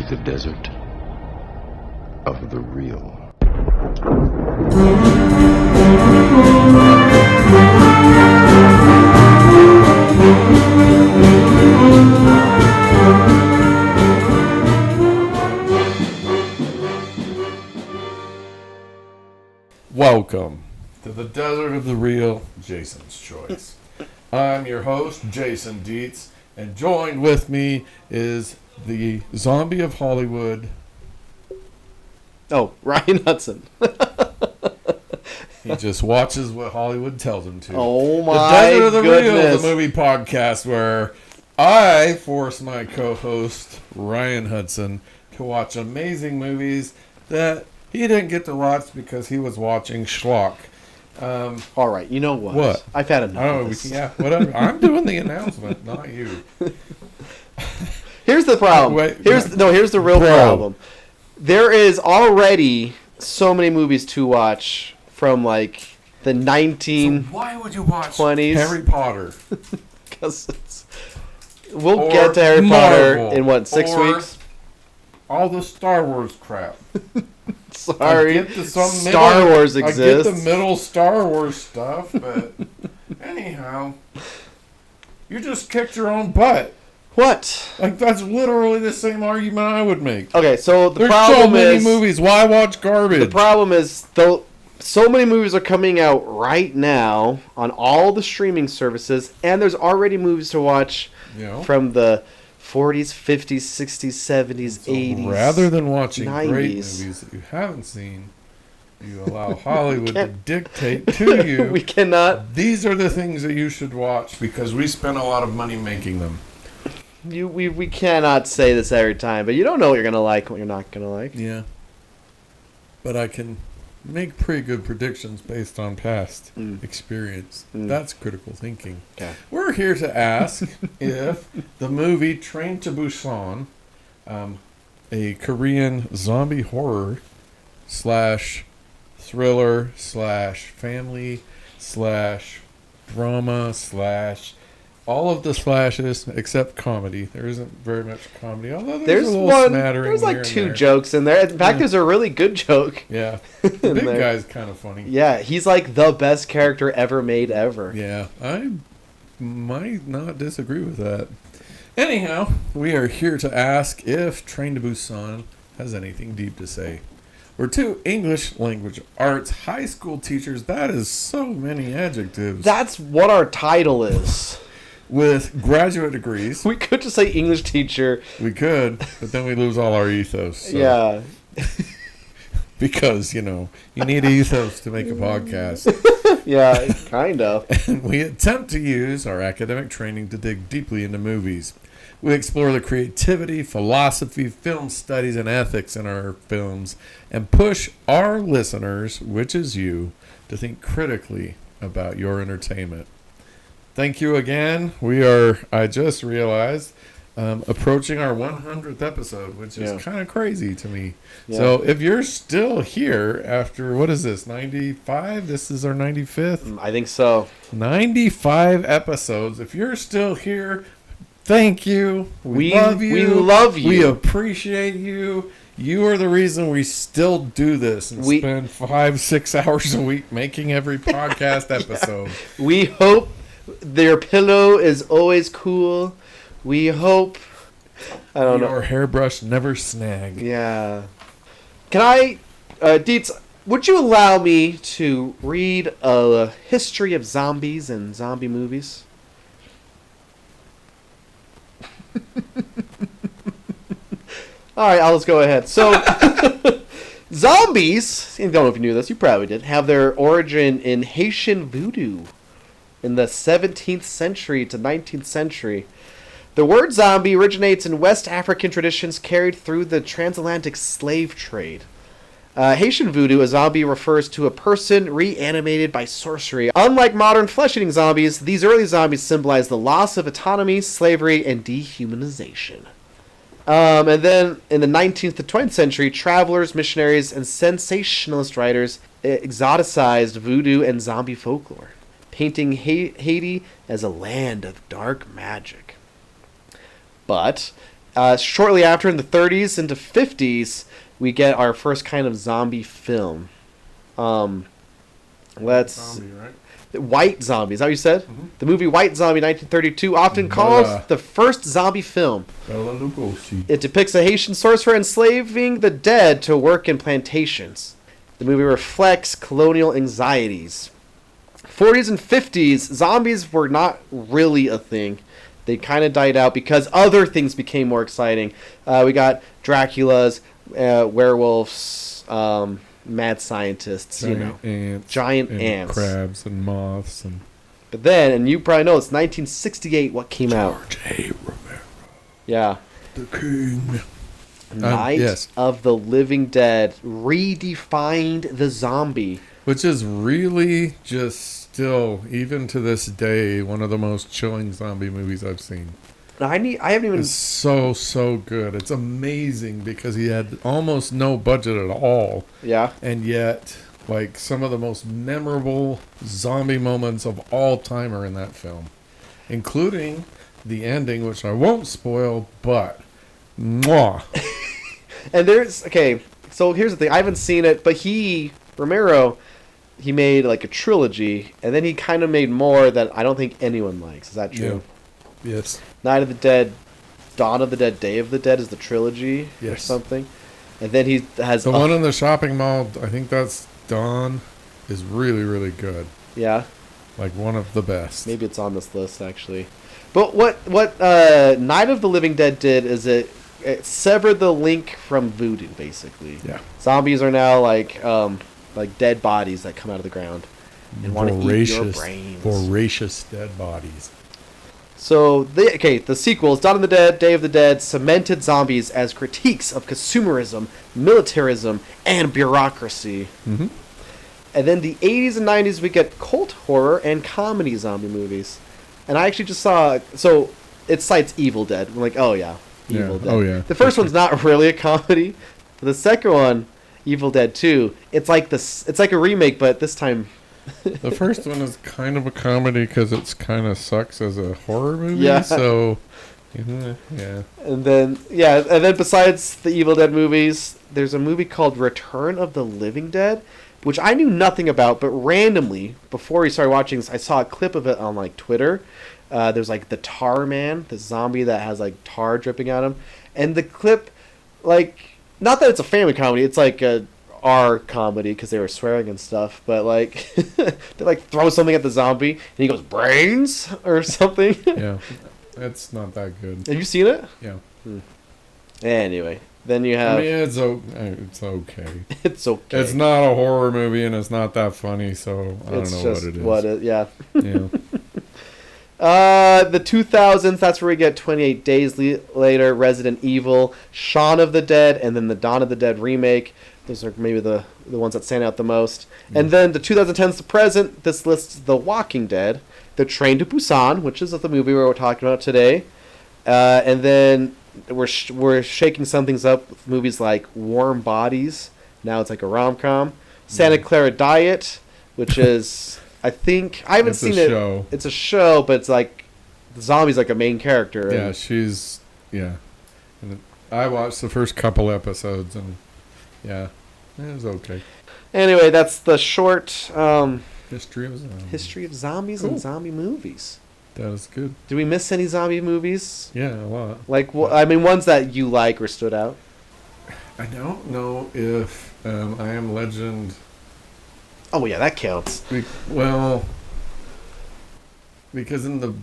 the desert of the real. Welcome to the desert of the real, Jason's Choice. I'm your host, Jason Dietz, and joined with me is the zombie of Hollywood. Oh, Ryan Hudson. He just watches what Hollywood tells him to. Oh my The Desert of the goodness. Real, the movie podcast where I force my co-host, Ryan Hudson, to watch amazing movies that he didn't get to watch because he was watching schlock. All right, you know what? What? I've had enough of this. Yeah, whatever. I'm doing the announcement, not you. Here's the problem. Here's the real problem. There is already so many movies to watch from like the 1920s. So why would you watch Harry Potter? Because we'll get to Harry Potter in what, 6 weeks? All the Star Wars crap. Sorry, Star Wars exists. I get the middle Star Wars stuff, but anyhow, you just kicked your own butt. What? Like, that's literally the same argument I would make. Okay, so the There's problem so many is movies. Why watch garbage? The problem is, though, so many movies are coming out right now on all the streaming services, and there's already movies to watch from the 40s, 50s, 60s, 70s, so 80s. Rather than watching 90s. great movies that you haven't seen, you allow Hollywood to dictate to you. We cannot. These are the things that you should watch because we spent a lot of money making them. We cannot say this every time, but you don't know what you're going to like and what you're not going to like. Yeah. But I can make pretty good predictions based on past experience. That's critical thinking. Okay. We're here to ask if the movie Train to Busan, a Korean zombie horror / thriller / family / drama / all of the slashes except comedy. There isn't very much comedy, although there's a little smattering. There's like here 2 jokes in there. In fact, there's a really good joke. Yeah. The big guy's kind of funny. Yeah, he's like the best character ever made ever. Yeah, I might not disagree with that. Anyhow, we are here to ask if Train to Busan has anything deep to say. We're 2 English language arts high school teachers. That is so many adjectives. That's what our title is. With graduate degrees. We could just say English teacher. We could, but then we lose all our ethos. So. Yeah. Because, you need ethos to make a podcast. Yeah, kind of. And we attempt to use our academic training to dig deeply into movies. We explore the creativity, philosophy, film studies, and ethics in our films and push our listeners, which is you, to think critically about your entertainment. Thank you again. We are, I just realized, approaching our 100th episode, which is kind of crazy to me. Yeah. So if you're still here after, what is this, 95? This is our 95th? I think so. 95 episodes. If you're still here, thank you. We love you. We love you. We appreciate you. You are the reason we still do this and spend 5-6 hours a week making every podcast episode. We hope their pillow is always cool. We hope. I don't know. Your hairbrush never snag. Yeah. Can I, Dietz, would you allow me to read a history of zombies and zombie movies? All right, I'll just go ahead. So, zombies, I don't know if you knew this, you probably did, have their origin in Haitian voodoo. In the 17th century to 19th century. The word zombie originates in West African traditions carried through the transatlantic slave trade. Haitian voodoo, a zombie refers to a person reanimated by sorcery. Unlike modern flesh-eating zombies, these early zombies symbolize the loss of autonomy, slavery, and dehumanization. And then in the 19th to 20th century, travelers, missionaries, and sensationalist writers exoticized voodoo and zombie folklore, painting Haiti as a land of dark magic. But Shortly after, in the 30s into 50s, we get our first kind of zombie film. Zombie, right? White Zombie, is that what you said? Mm-hmm. The movie White Zombie, 1932, often called the first zombie film. Bela Lugosi. It depicts a Haitian sorcerer enslaving the dead to work in plantations. The movie reflects colonial anxieties. 40s and 50s, zombies were not really a thing. They kind of died out because other things became more exciting. We got Dracula's, werewolves, mad scientists, giant ants, crabs and moths, and. But then, and you probably know, it's 1968. What came out? George A. Romero. Yeah. The King. Night of the Living Dead redefined the zombie, which is really just still, even to this day, one of the most chilling zombie movies I've seen. I haven't even. It's so good. It's amazing because he had almost no budget at all. Yeah. And yet, like, some of the most memorable zombie moments of all time are in that film, including the ending, which I won't spoil, but mwah. And so here's the thing. I haven't seen it, but Romero, he made like a trilogy, and then he kind of made more that I don't think anyone likes. Is that true? Yeah. Yes. Night of the Dead, Dawn of the Dead, Day of the Dead is the trilogy or Yes. something. And then he has... The one in the shopping mall, I think that's Dawn, is really, really good. Yeah. Like one of the best. Maybe it's on this list, actually. But what Night of the Living Dead did is it severed the link from voodoo, basically. Yeah. Zombies are now like dead bodies that come out of the ground and want to eat your brains. Voracious dead bodies. So, the sequels, Dawn of the Dead, Day of the Dead, cemented zombies as critiques of consumerism, militarism, and bureaucracy. Mm-hmm. And then the 80s and 90s, we get cult horror and comedy zombie movies. And I actually just saw... So, it cites Evil Dead. I'm like, oh, yeah. Evil Dead. Oh, yeah. The first one's not really a comedy. But the second one, Evil Dead 2, it's like a remake, but this time... The first one is kind of a comedy because it's kind of sucks as a horror movie. Yeah. So, yeah. And then besides the Evil Dead movies, there's a movie called Return of the Living Dead, which I knew nothing about, but randomly, before we started watching this, I saw a clip of it on, like, Twitter. There's, like, the Tar Man, the zombie that has, like, tar dripping at him. And the clip, like, not that it's a family comedy, it's like a R comedy because they were swearing and stuff, but like they like throw something at the zombie and he goes brains or something. Yeah, it's not that good. Have you seen it? Yeah. Anyway, then you have. I mean, it's okay. It's okay. It's not a horror movie and it's not that funny, so I don't know what it is. Yeah. Yeah. The 2000s, that's where we get 28 Days Later, Resident Evil, Shaun of the Dead, and then the Dawn of the Dead remake. Those are maybe the ones that stand out the most. And then the 2010s to present, this lists The Walking Dead, The Train to Busan, which is the movie we're talking about today. And then we're shaking some things up with movies like Warm Bodies. Now it's like a rom-com. Santa Clara Diet, which is... I haven't seen it. Show. It's a show, but it's like the zombie's like a main character. Yeah, she's And I watched the first couple episodes, and it was okay. Anyway, that's the short history of zombies and zombie movies. That is good. Did we miss any zombie movies? Yeah, a lot. Like, ones that you like or stood out. I don't know if I Am Legend. Oh, yeah, that counts. Because in the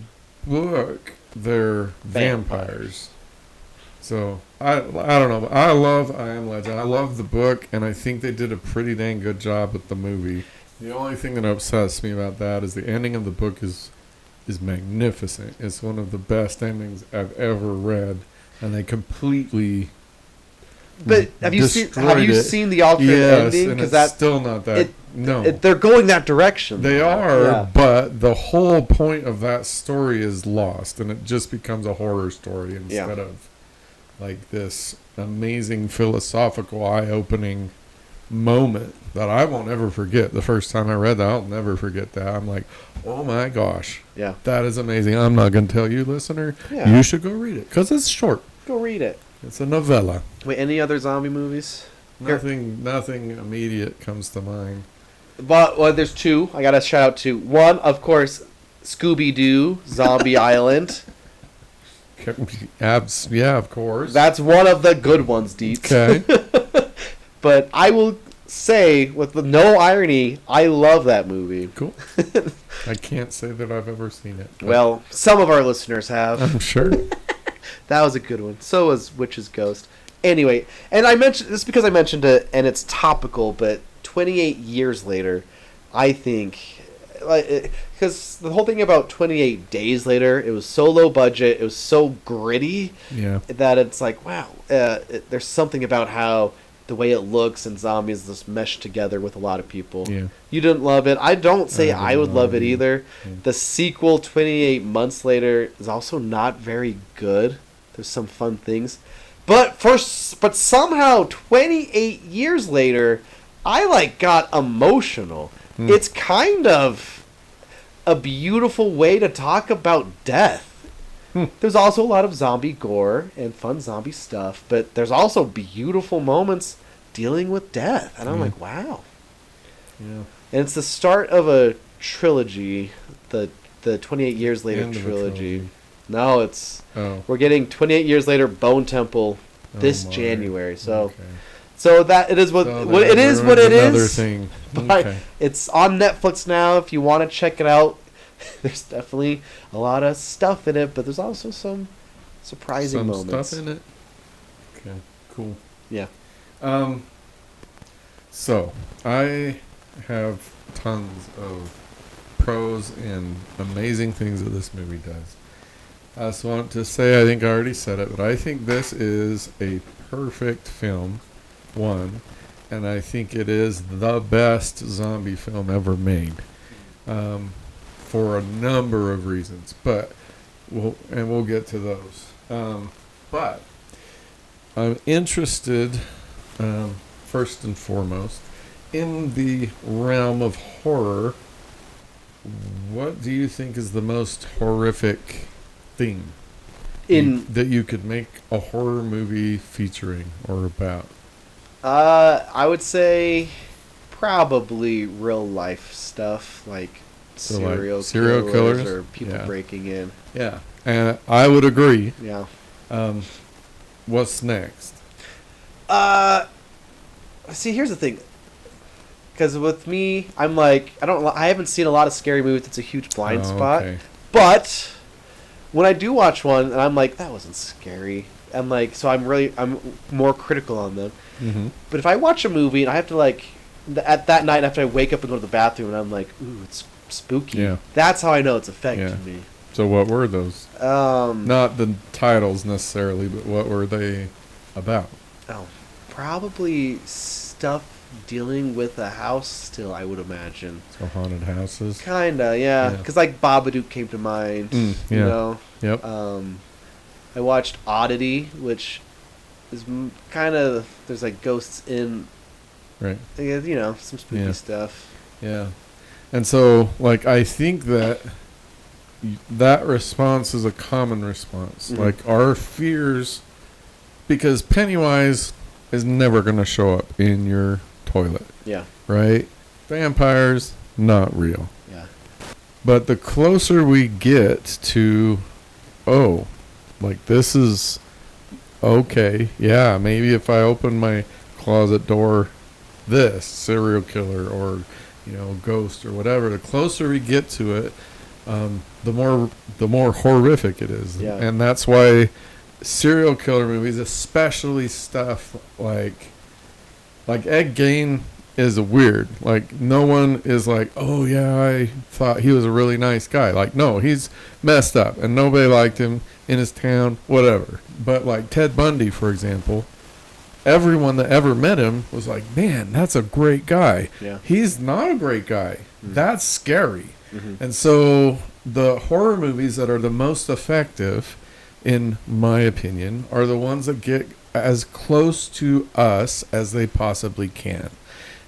book, they're vampires. So, I don't know. But I love I Am Legend. I love the book, and I think they did a pretty dang good job with the movie. The only thing that upsets me about that is the ending of the book is magnificent. It's one of the best endings I've ever read, and they completely... But have you seen the alternate ending? Because that's still not that. They're going that direction. They are, but the whole point of that story is lost, and it just becomes a horror story instead of like this amazing philosophical, eye-opening moment that I won't ever forget. The first time I read that, I'll never forget that. I'm like, oh my gosh, that is amazing. I'm not going to tell you, listener. You should go read it because it's short. Go read it. It's a novella. Wait, any other zombie movies? Nothing immediate comes to mind. But well, there's two. I gotta shout out to one, of course, Scooby-Doo, Zombie Island. Yeah, of course. That's one of the good ones, Deets. Okay. But I will say, with no irony, I love that movie. Cool. I can't say that I've ever seen it. Well, some of our listeners have. I'm sure. That was a good one. So was Witch's Ghost. Anyway, and I mentioned this because I mentioned it, and it's topical, but 28 years later, I think, because the whole thing about 28 Days Later, it was so low budget, it was so gritty, that it's like, wow, there's something about how the way it looks and zombies just meshed together with a lot of people. Yeah. You didn't love it. I don't say I would love it either. Yeah. The sequel, 28 Months Later, is also not very good. There's some fun things. But somehow 28 years later, I got emotional. It's kind of a beautiful way to talk about death. There's also a lot of zombie gore and fun zombie stuff, but there's also beautiful moments dealing with death. And I'm like, wow. Yeah. And it's the start of a trilogy, the 28 Years Later trilogy. No, it's we're getting 28 Years Later Bone Temple this January. So so that it is what it is. What it is. Thing. But it's on Netflix now. If you want to check it out, there's definitely a lot of stuff in it, but there's also some surprising moments. Stuff in it. Okay, cool. Yeah. So I have tons of pros and amazing things that this movie does. I just want to say, I think I already said it, but I think this is a perfect film, one, and I think it is the best zombie film ever made, for a number of reasons, but we'll get to those. But I'm interested, first and foremost, in the realm of horror. What do you think is the most horrific thing that you could make a horror movie featuring or about? I would say probably real life stuff like serial killers or people breaking in. Yeah, and I would agree. Yeah. What's next? See, here's the thing. Because with me, I'm like, I haven't seen a lot of scary movies. It's a huge blind spot. Okay. But when I do watch one, and I'm like, that wasn't scary. I'm like, so I'm more critical on them. Mm-hmm. But if I watch a movie and I have to at that night after I wake up and go to the bathroom and I'm like, ooh, it's spooky. Yeah. That's how I know it's affected me. So what were those? Not the titles necessarily, but what were they about? Oh, probably stuff dealing with a house still, I would imagine. So haunted houses? Kinda, yeah. Because Babadook came to mind, you know? Yep. I watched Oddity, which is kind of, there's ghosts in, right? You know, some spooky stuff. Yeah. And so, I think that response is a common response. Mm-hmm. Our fears, because Pennywise is never going to show up in your toilet. Yeah. Right? Vampires, not real. Yeah. But the closer we get to, this is okay. Yeah, maybe if I open my closet door, this serial killer or, ghost or whatever, the closer we get to it, the more horrific it is. Yeah. And that's why serial killer movies, especially stuff like Ed Gein is weird. No one is oh yeah, I thought he was a really nice guy. No, he's messed up and nobody liked him in his town, whatever. But Ted Bundy, for example, everyone that ever met him was man, that's a great guy. Yeah. He's not a great guy. Mm-hmm. That's scary. Mm-hmm. And so the horror movies that are the most effective, in my opinion, are the ones that get as close to us as they possibly can.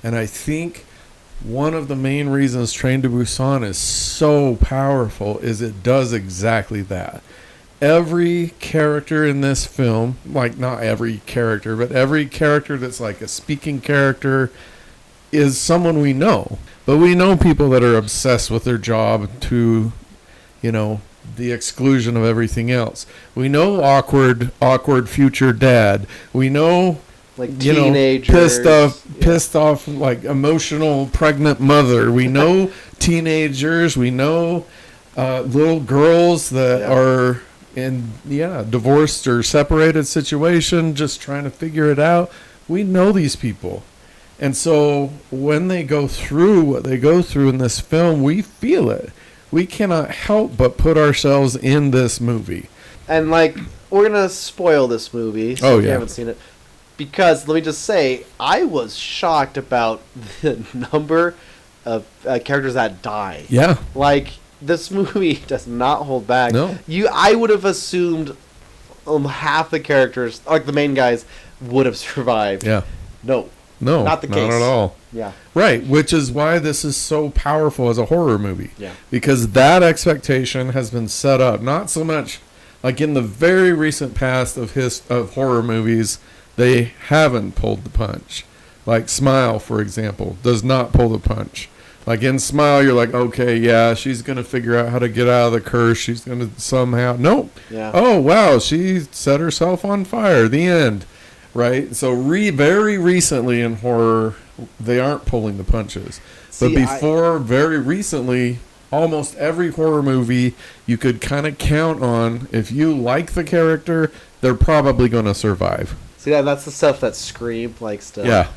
And I think one of the main reasons Train to Busan is so powerful is it does exactly that. every character in this film, like not every character, but every character that's like a speaking character is someone we know. But we know people that are obsessed with their job to, the exclusion of everything else. We know awkward future dad. We know, like, teenagers, pissed off, like emotional pregnant mother. We know teenagers. We know little girls that are in divorced or separated situation, just trying to figure it out. We know these people. And so when they go through what they go through in this film, we feel it. We cannot help but put ourselves in this movie. And, like, we're going to spoil this movie, so if you haven't seen it. Because, let me just say, I was shocked about the number of characters that die. Yeah. Like, this movie does not hold back. No. I would have assumed half the characters, like the main guys, would have survived. Yeah. No, not the case. Not at all. Yeah. Right, which is why this is so powerful as a horror movie. Yeah. Because that expectation has been set up. Not so much like in the very recent past of horror movies, they haven't pulled the punch. Like Smile, for example, does not pull the punch. Like in Smile, you're like, okay, yeah, she's going to figure out how to get out of the curse. She's going to somehow... Nope. Yeah. Oh, wow, she set herself on fire. The end. Right? So very recently in horror, they aren't pulling the punches. But before, very recently, almost every horror movie you could kind of count on, if you like the character, they're probably going to survive. See, that's the stuff that Scream likes to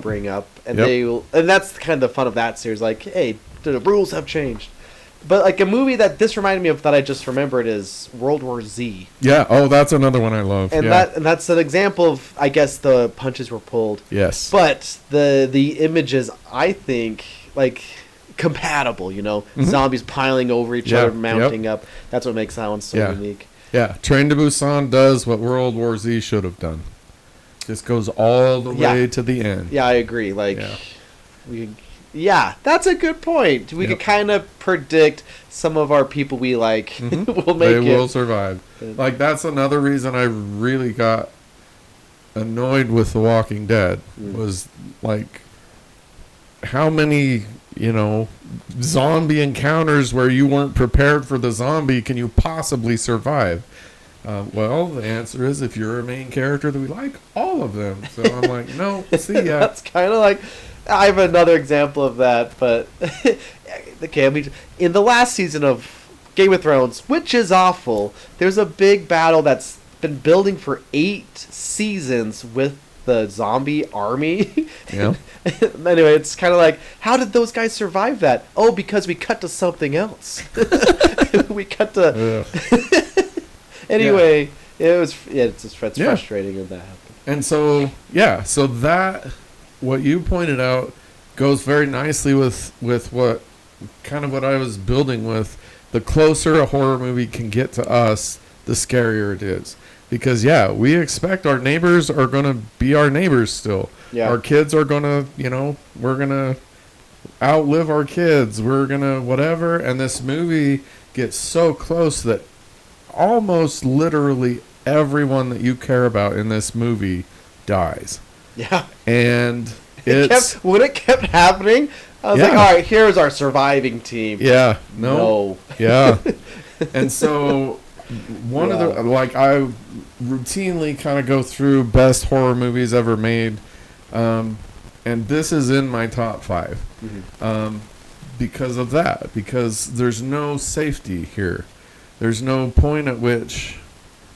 bring up. And and that's kind of the fun of that series. Like, hey, the rules have changed. But, like, a movie that this reminded me of that I just remembered is World War Z. Yeah, that's another one I love. And that's an example of, I guess, the punches were pulled. Yes. But the images, I think, like, compatible, Mm-hmm. Zombies piling over each other, mounting up. That's what makes that one so unique. Yeah, Train to Busan does what World War Z should have done. Just goes all the way to the end. Yeah, I agree. Like, that's a good point. We could kind of predict some of our people we like will make it. They will survive. Like, that's another reason I really got annoyed with The Walking Dead was, like, how many, zombie encounters where you weren't prepared for the zombie can you possibly survive? Well, the answer is if you're a main character that we like, all of them. So I'm like, no, see ya. That's kind of like, I have another example of that, but in the last season of Game of Thrones, which is awful, there's a big battle that's been building for 8 seasons with the zombie army. Yeah. Anyway, it's kind of like, how did those guys survive that? Oh, because we cut to something else. We cut to... Anyway, it's frustrating when that happened. And so, so that, what you pointed out, goes very nicely with what I was building with. The closer a horror movie can get to us, the scarier it is. Because, we expect our neighbors are going to be our neighbors still. Yeah. Our kids are going to, we're going to outlive our kids. We're going to whatever. And this movie gets so close that almost literally everyone that you care about in this movie dies. Yeah. And when it kept happening, I was like, all right, here's our surviving team. Yeah. No. Yeah. And so one of the, like, I routinely kind of go through best horror movies ever made. And this is in my top 5. Mm-hmm. Because of that. Because there's no safety here. There's no point at which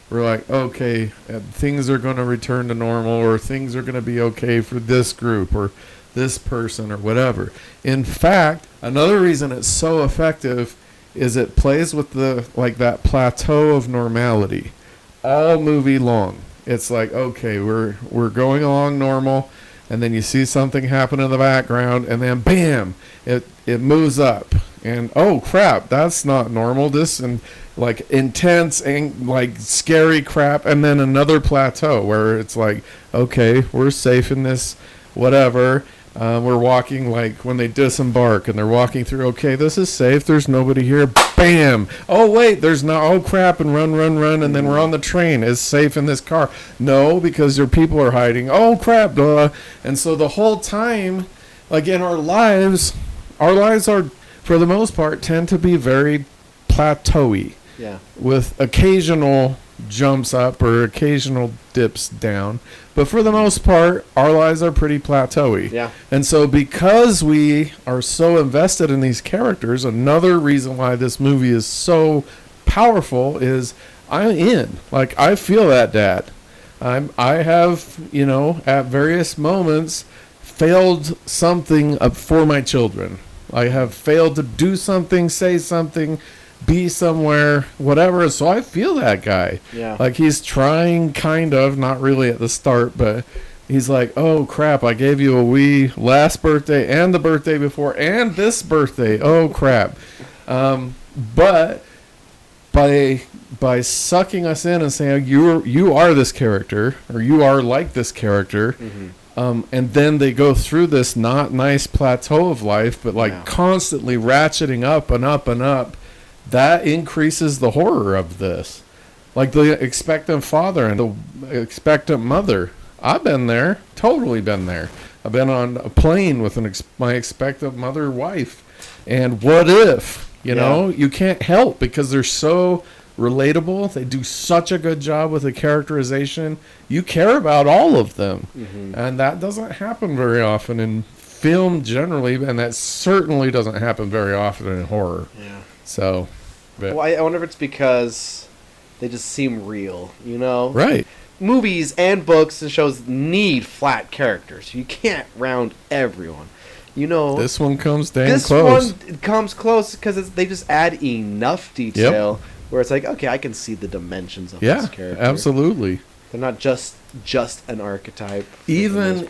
we're like, okay, things are going to return to normal, or things are going to be okay for this group or this person or whatever. In fact, another reason it's so effective is it plays with that plateau of normality all movie long. It's like, okay, we're going along normal, and then you see something happen in the background, and then bam, it moves up, and oh crap, that's not normal. This and like intense and like scary crap, and then another plateau where it's like, okay, we're safe in this whatever. We're walking, like, when they disembark and they're walking through, okay, this is safe. There's nobody here. Bam! Oh, wait, there's no, oh, crap, and run. And then we're on the train. It's safe in this car. No, because their people are hiding. Oh, crap, duh. And so the whole time, like, in our lives are, for the most part, tend to be very plateauy. Yeah. With occasional jumps up or occasional dips down. But for the most part, our lives are pretty plateauy. Yeah. And so because we are so invested in these characters, another reason why this movie is so powerful is I'm in. Like, I feel that dad. I have, at various moments failed something for my children. I have failed to do something, say something, be somewhere, whatever. So I feel that guy. Yeah. Like, he's trying, kind of, not really at the start, but he's like, oh crap, I gave you a wee last birthday and the birthday before and this birthday. Oh crap. But by sucking us in and saying you are this character, or you are like this character, and then they go through this not nice plateau of life, but like constantly ratcheting up and up and up. That increases the horror of this. Like the expectant father and the expectant mother. I've been there. Totally been there. I've been on a plane with my expectant mother wife. And what if? You can't help because they're so relatable. They do such a good job with the characterization. You care about all of them. And that doesn't happen very often in film generally. And that certainly doesn't happen very often in horror. Yeah. So, well, I wonder if it's because they just seem real, Right. Movies and books and shows need flat characters. You can't round everyone. This one comes close. This one comes close because they just add enough detail where it's like, okay, I can see the dimensions of this character. Yeah, absolutely. They're not just an archetype. Even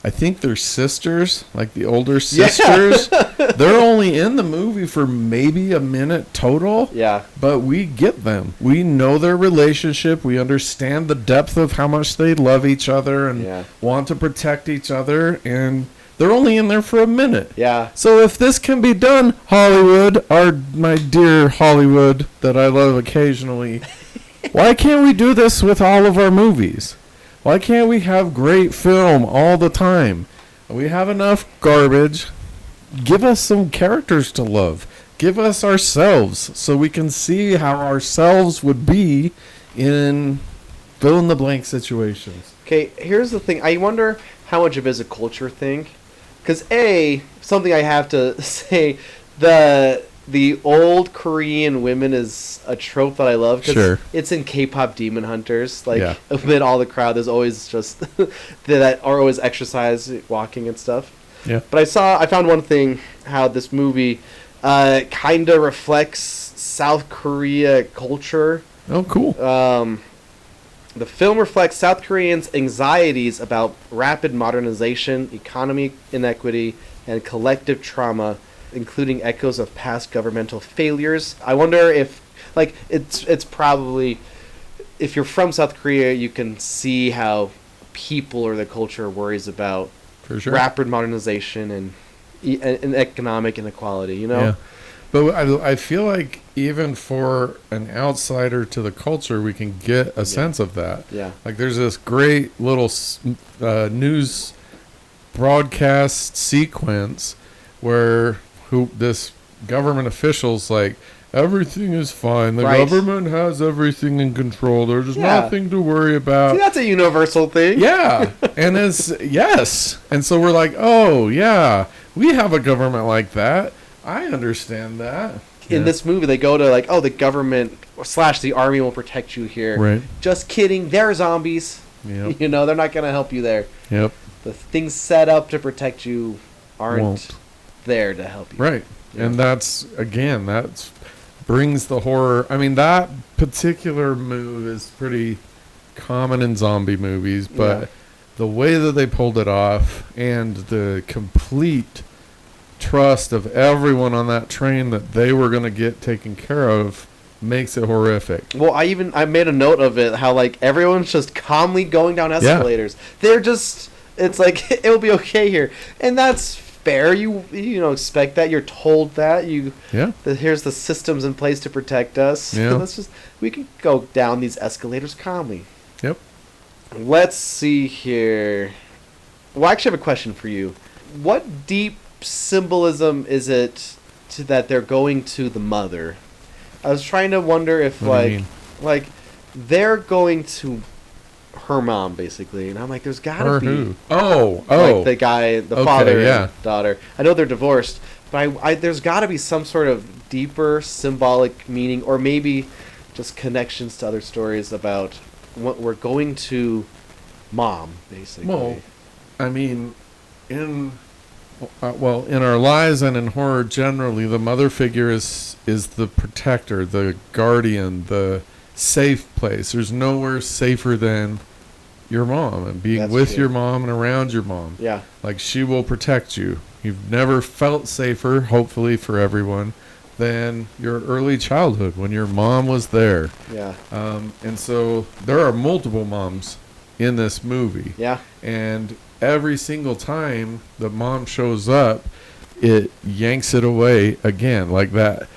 I think they're sisters, like the older sisters. They're only in the movie for maybe a minute total. Yeah. But we get them. We know their relationship. We understand the depth of how much they love each other and want to protect each other. And they're only in there for a minute. Yeah. So if this can be done, Hollywood, my dear Hollywood that I love occasionally, why can't we do this with all of our movies? Why can't we have great film all the time? We have enough garbage. Give us some characters to love. Give us ourselves so we can see how ourselves would be in fill-in-the-blank situations. Okay, here's the thing. I wonder how much of it is a culture thing. Because, something I have to say, the old Korean women is a trope that I love because it's in K-pop Demon Hunters. Like, amid all the crowd, there's always just that are always exercise, walking and stuff. Yeah. But I found one thing, how this movie kind of reflects South Korea culture. Oh, cool. The film reflects South Koreans' anxieties about rapid modernization, economic inequity, and collective trauma, including echoes of past governmental failures. I wonder if, it's probably, if you're from South Korea, you can see how people or the culture worries about rapid modernization and economic inequality, Yeah. But I feel like even for an outsider to the culture, we can get a sense of that. Yeah. Like, there's this great little news broadcast sequence where this government official's like, everything is fine. The government has everything in control. There's nothing to worry about. See, that's a universal thing. Yeah. And And so we're like, oh, yeah, we have a government like that. I understand that. In this movie, they go to the government / the army will protect you here. Right. Just kidding. They're zombies. Yep. They're not going to help you there. Yep. The things set up to protect you aren't there to help you. Right. Yeah. And that's brings the horror. I mean, that particular move is pretty common in zombie movies, but the way that they pulled it off and the complete trust of everyone on that train that they were going to get taken care of makes it horrific. Well, I made a note of it, how like everyone's just calmly going down escalators. They're just, it's like it'll be okay here, and that's fair. You expect that. You're told that here's the systems in place to protect us. Yeah. We can go down these escalators calmly. Yep. Let's see here. Well, I actually have a question for you. What deep symbolism is it that they're going to the mother? I was trying to wonder if like they're going to her mom basically, and I'm like, there's gotta be who? Like the guy, the father yeah. and daughter. I know they're divorced, but I there's gotta be some sort of deeper symbolic meaning, or maybe just connections to other stories about what we're going to mom basically. Well, I mean, in our lives and in horror generally, the mother figure is the protector, the guardian, the safe place. There's nowhere safer than your mom and being with your mom and around your mom. Yeah. Like, she will protect you. You've never felt safer, hopefully for everyone, than your early childhood when your mom was there. Yeah. And so there are multiple moms in this movie. Yeah. And every single time the mom shows up, it yanks it away again. Like that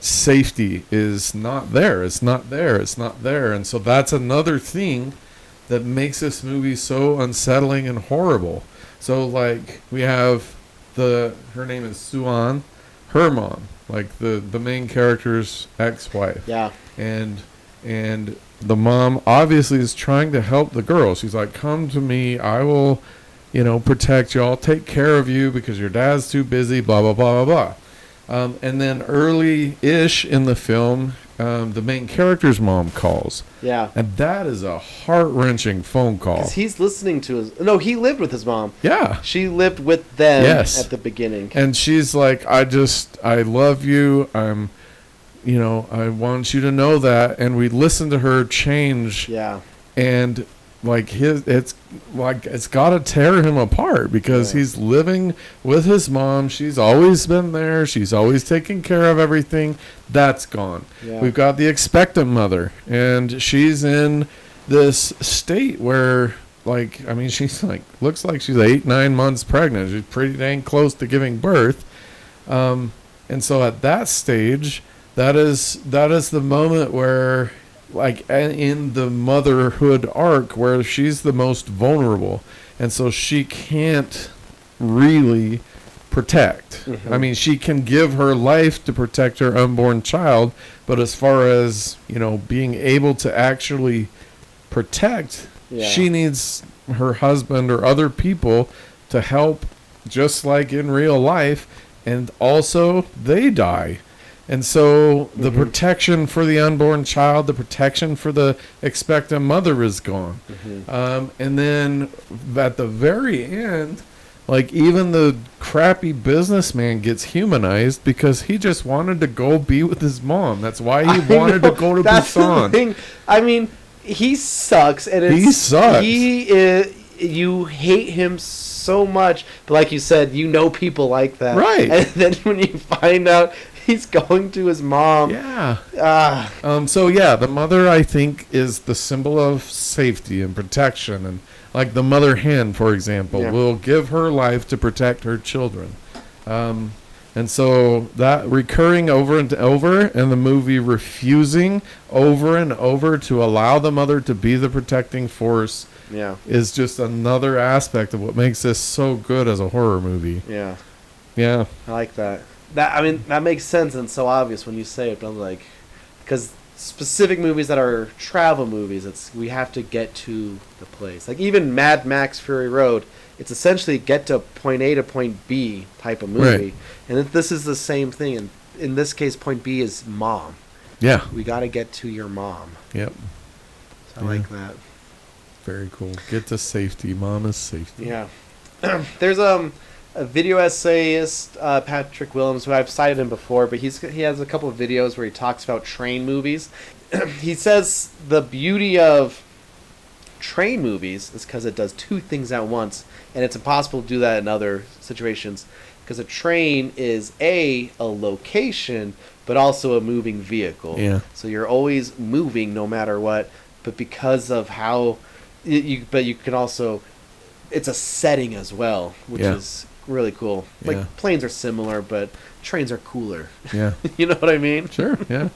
safety is not there. It's not there. It's not there. And so that's another thing that makes this movie so unsettling and horrible. So like we have her name is Suan, her mom, like the main character's ex-wife. Yeah. And the mom obviously is trying to help the girl. She's like, come to me. I will, protect you. I'll take care of you because your dad's too busy, blah, blah, blah, blah, blah. And then early-ish in the film, the main character's mom calls. Yeah. And that is a heart-wrenching phone call. Because he's listening to he lived with his mom. Yeah. She lived with them Yes. at the beginning. And she's like, I love you. I want you to know that. And we listen to her change. Yeah. And it's got to tear him apart because he's living with his mom. She's always been there. She's always taken care of everything. That's gone. Yeah. We've got the expectant mother, and she's in this state where, she's looks like she's 8-9 months pregnant. She's pretty dang close to giving birth. And so at that stage, that is the moment where, in the motherhood arc, where she's the most vulnerable, and so she can't really protect. Mm-hmm. I mean, she can give her life to protect her unborn child, but as far as being able to actually protect, she needs her husband or other people to help, just like in real life, and also they die. And so the protection for the unborn child, the protection for the expectant mother is gone. Mm-hmm. And then at the very end, even the crappy businessman gets humanized because he just wanted to go be with his mom. That's why he wanted to go to Busan. The thing. I mean, he sucks. And he sucks. You hate him so much. But like you said, people like that. Right. And then when you find out he's going to his mom. Yeah. The mother, I think, is the symbol of safety and protection. And like the mother hen, for example, will give her life to protect her children. And so that recurring over and over, and the movie refusing over and over to allow the mother to be the protecting force is just another aspect of what makes this so good as a horror movie. Yeah. Yeah. I like that. That makes sense and so obvious when you say it, but I'm like, because specific movies that are travel movies, we have to get to the place. Like even Mad Max Fury Road, it's essentially get to point A to point B type of movie. Right. And this is the same thing. And in this case, point B is mom. Yeah. We got to get to your mom. Yep. So I like that. Very cool. Get to safety. Mom is safety. Yeah. There's a video essayist, Patrick Willems, who I've cited him before, but he has a couple of videos where he talks about train movies. He says the beauty of train movies is because it does two things at once, and it's impossible to do that in other situations, because a train is a location, but also a moving vehicle. Yeah. So you're always moving no matter what, but because of how but you can also, it's a setting as well, which is really cool. Like planes are similar, but trains are cooler. Yeah. You know what I mean? Sure. Yeah.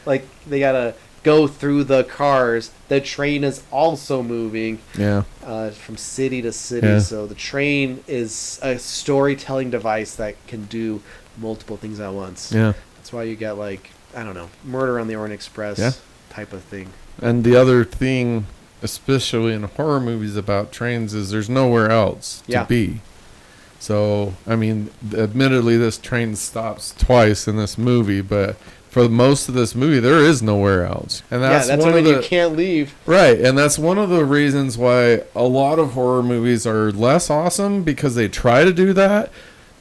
Like they gotta go through the cars. The train is also moving. Yeah. From city to city. Yeah. So the train is a storytelling device that can do multiple things at once. Yeah. That's why you get like, I don't know, Murder on the Orient Express type of thing. And the other thing, especially in horror movies about trains, is there's nowhere else to be. So, I mean, admittedly, this train stops twice in this movie, but for most of this movie, there is nowhere else. And that's one when of you can't leave. Right, and that's one of the reasons why a lot of horror movies are less awesome, because they try to do that.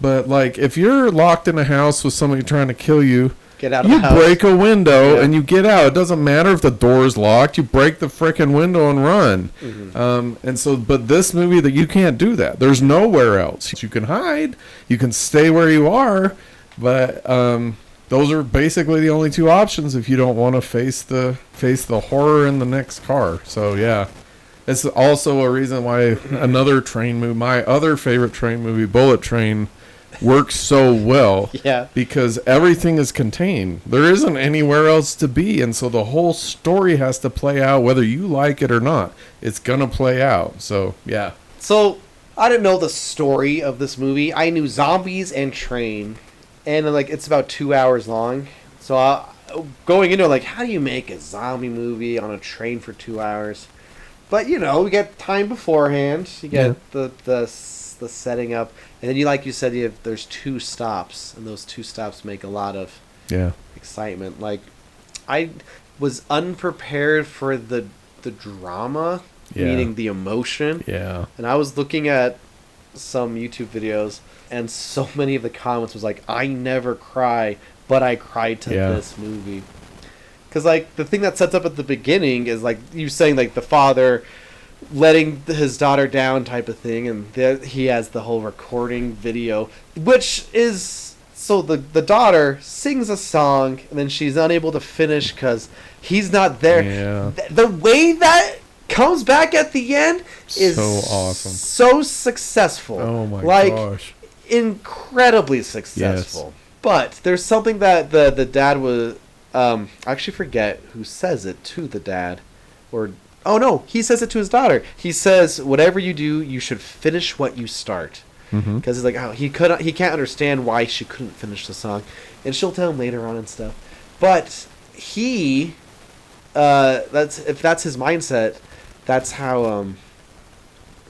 But, like, if you're locked in a house with somebody trying to kill you, get out of the house. You break a window and you get out. It doesn't matter if the door's locked. You break the frickin' window and run. Mm-hmm. And so, but this movie, that you can't do that. There's nowhere else. You can hide. You can stay where you are. But those are basically the only two options if you don't want to face the horror in the next car. So yeah, it's also a reason why another train movie, my other favorite train movie, Bullet Train, works so well. Because everything is contained. There isn't anywhere else to be, and so the whole story has to play out whether you like it or not. It's gonna play out. So yeah. So I didn't know the story of this movie. I knew zombies and train, and like it's about 2 hours long. So going into it, like, how do you make a zombie movie on a train for 2 hours? But you know, we get time beforehand. You get the setting up. And then, like you said, there's 2 stops, and those 2 stops make a lot of excitement. Like, I was unprepared for the drama, meaning the emotion. Yeah. And I was looking at some YouTube videos, and so many of the comments was like, I never cry, but I cried to this movie. Because, like, the thing that sets up at the beginning is, like, you saying, like, the father letting his daughter down type of thing, and he has the whole recording video, which is, so the daughter sings a song, and then she's unable to finish because he's not there. The way that comes back at the end is so awesome, so successful. Oh my gosh, incredibly successful. But there's something that the dad was, I actually forget who says it to the dad, or oh no, he says it to his daughter. He says, "Whatever you do, you should finish what you start." Because he's like, oh, he can't understand why she couldn't finish the song, and she'll tell him later on and stuff. But he, if that's his mindset, that's how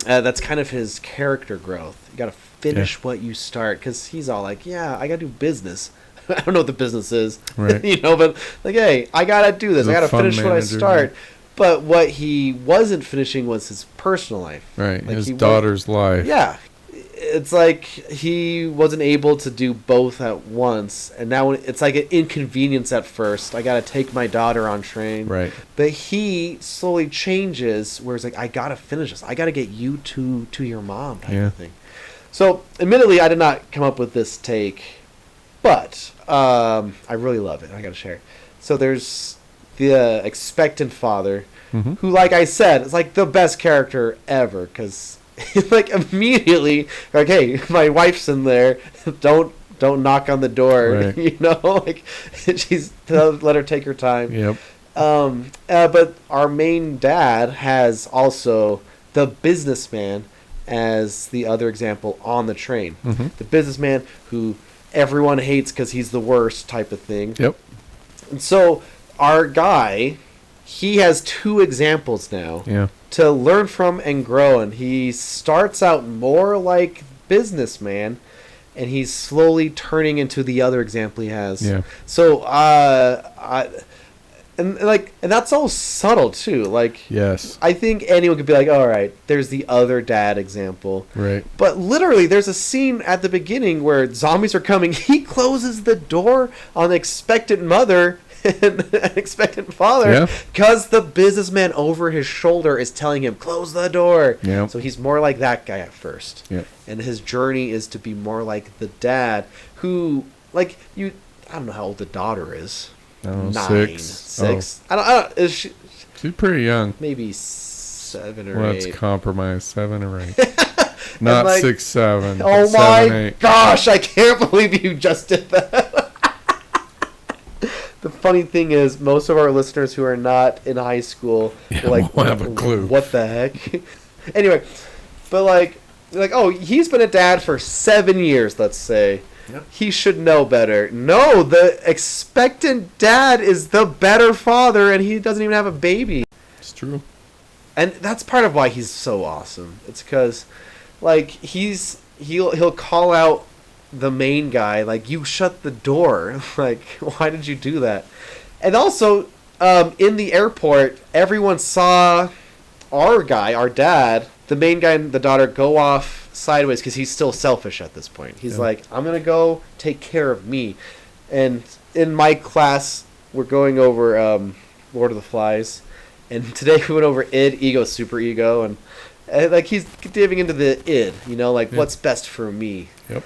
that's kind of his character growth. You gotta finish what you start, because he's all like, "Yeah, I gotta do business." I don't know what the business is, right? You know, but like, hey, I gotta do this. I gotta finish what I start. But what he wasn't finishing was his personal life. Right, like his daughter's life. Yeah. It's like he wasn't able to do both at once. And now it's like an inconvenience at first. I got to take my daughter on train. Right. But he slowly changes where it's like, I got to finish this. I got to get you to your mom type of thing. So, admittedly, I did not come up with this take. But I really love it. I got to share it. So there's the expectant father, who, like I said, is like the best character ever, because like immediately, like, hey, my wife's in there, don't knock on the door, right. You know, like, she's, let her take her time. Yep. But our main dad has also the businessman as the other example on the train. The businessman who everyone hates because he's the worst type of thing. Yep. And so our guy, he has 2 examples now to learn from and grow. And he starts out more like businessman, and he's slowly turning into the other example he has. Yeah. So, and that's all subtle too. Like, yes, I think anyone could be like, all right, there's the other dad example. Right. But literally, there's a scene at the beginning where zombies are coming. He closes the door on the expectant mother and an expectant father because the businessman over his shoulder is telling him, close the door. Yeah. So he's more like that guy at first. Yeah. And his journey is to be more like the dad who, like, I don't know how old the daughter is. No, 9, 6. 6. I don't. Is she? She's pretty young. Maybe 7 or 8. Let's compromise 7 or 8. Not like, 6, 7. Oh but my 7, 8. gosh! I can't believe you just did that. The funny thing is, most of our listeners who are not in high school, won't have a clue. What the heck? Anyway, but like, oh, he's been a dad for 7 years, let's say. Yep. He should know better. No, the expectant dad is the better father, and he doesn't even have a baby. It's true. And that's part of why he's so awesome. It's because, like, he'll call out the main guy, like, you shut the door. Like, why did you do that? And also, in the airport, everyone saw our dad, the main guy and the daughter, go off sideways because he's still selfish at this point. He's like, I'm going to go take care of me. And in my class, we're going over Lord of the Flies. And today we went over id, ego, super ego. And like, he's diving into the id, like, what's best for me. Yep.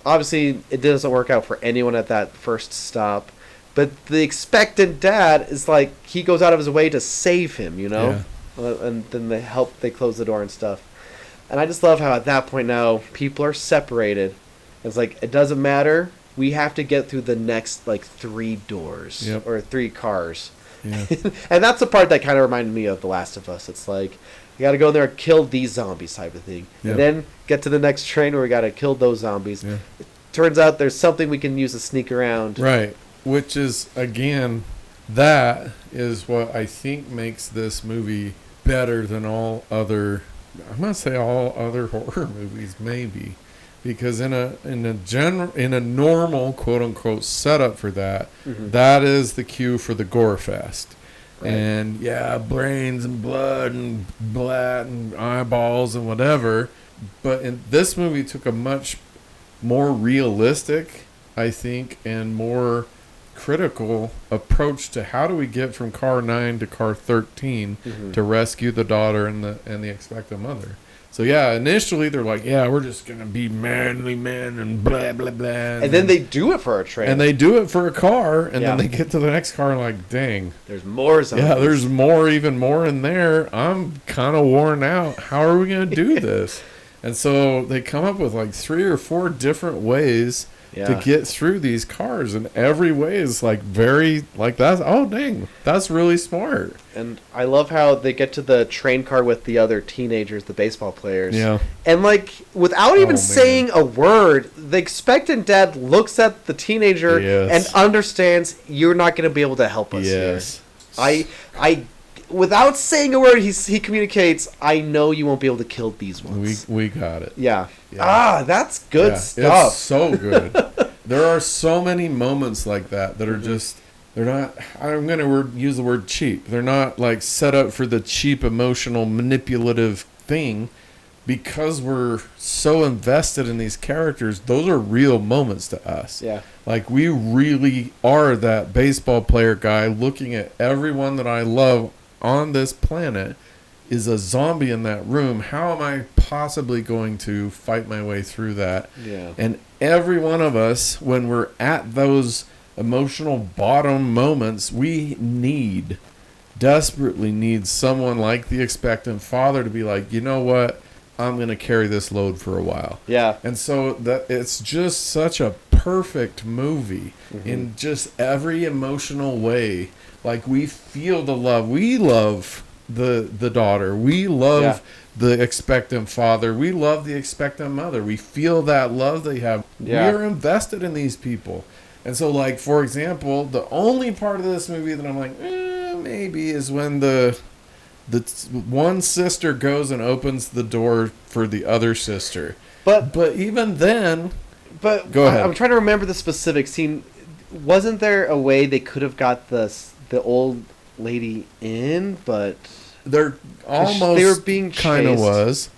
Obviously, it doesn't work out for anyone at that first stop. But the expectant dad is like, he goes out of his way to save him, Yeah. And then they close the door and stuff. And I just love how at that point now, people are separated. It's like, it doesn't matter. We have to get through the next, like, 3 doors. Yep. Or 3 cars. Yeah. And that's the part that kind of reminded me of The Last of Us. It's like, you got to go in there and kill these zombies type of thing. Yep. And then get to the next train where we got to kill those zombies. Yeah. It turns out there's something we can use to sneak around. Right. Which is, again, that is what I think makes this movie better than all other, I'm going to say all other horror movies, maybe. Because in a normal, quote unquote, setup for that, that is the cue for the gore fest. Right. And brains and blood and blat and eyeballs and whatever. But in this movie took a much more realistic, I think, and more critical approach to how do we get from car 9 to car 13 to rescue the daughter and the expectant mother. So initially they're like, we're just gonna be manly men and blah blah blah, and then they do it for a train, and they do it for a car, and then they get to the next car and like, dang, there's more zombies. There's even more in there. I'm kind of worn out. How are we gonna do this? And so they come up with like 3 or 4 different ways to get through these cars, and every way is like very like that's that's really smart. And I love how they get to the train car with the other teenagers, the baseball players. Yeah. And like without even saying a word, the expectant dad looks at the teenager and understands you're not going to be able to help us here. I without saying a word, he communicates, I know you won't be able to kill these ones. We got it. Yeah. That's good stuff. It's so good. There are so many moments like that are just, they're not, I'm going to use the word cheap. They're not like set up for the cheap, emotional, manipulative thing. Because we're so invested in these characters, those are real moments to us. Yeah. Like, we really are that baseball player guy looking at everyone that I love on this planet is a zombie in that room. How am I possibly going to fight my way through that? Yeah. And every one of us, when we're at those emotional bottom moments, we desperately need someone like the expectant father to be like, you know what? I'm going to carry this load for a while. Yeah. And so it's just such a perfect movie in just every emotional way. Like, we feel the love. We love the daughter. We love the expectant father. We love the expectant mother. We feel that love they have. Yeah. We are invested in these people. And so, like, for example, the only part of this movie that I'm like, maybe is when the one sister goes and opens the door for the other sister. But even then... But go ahead. I'm trying to remember the specific scene. Wasn't there a way they could have got the old lady in, but... They were being kind of was.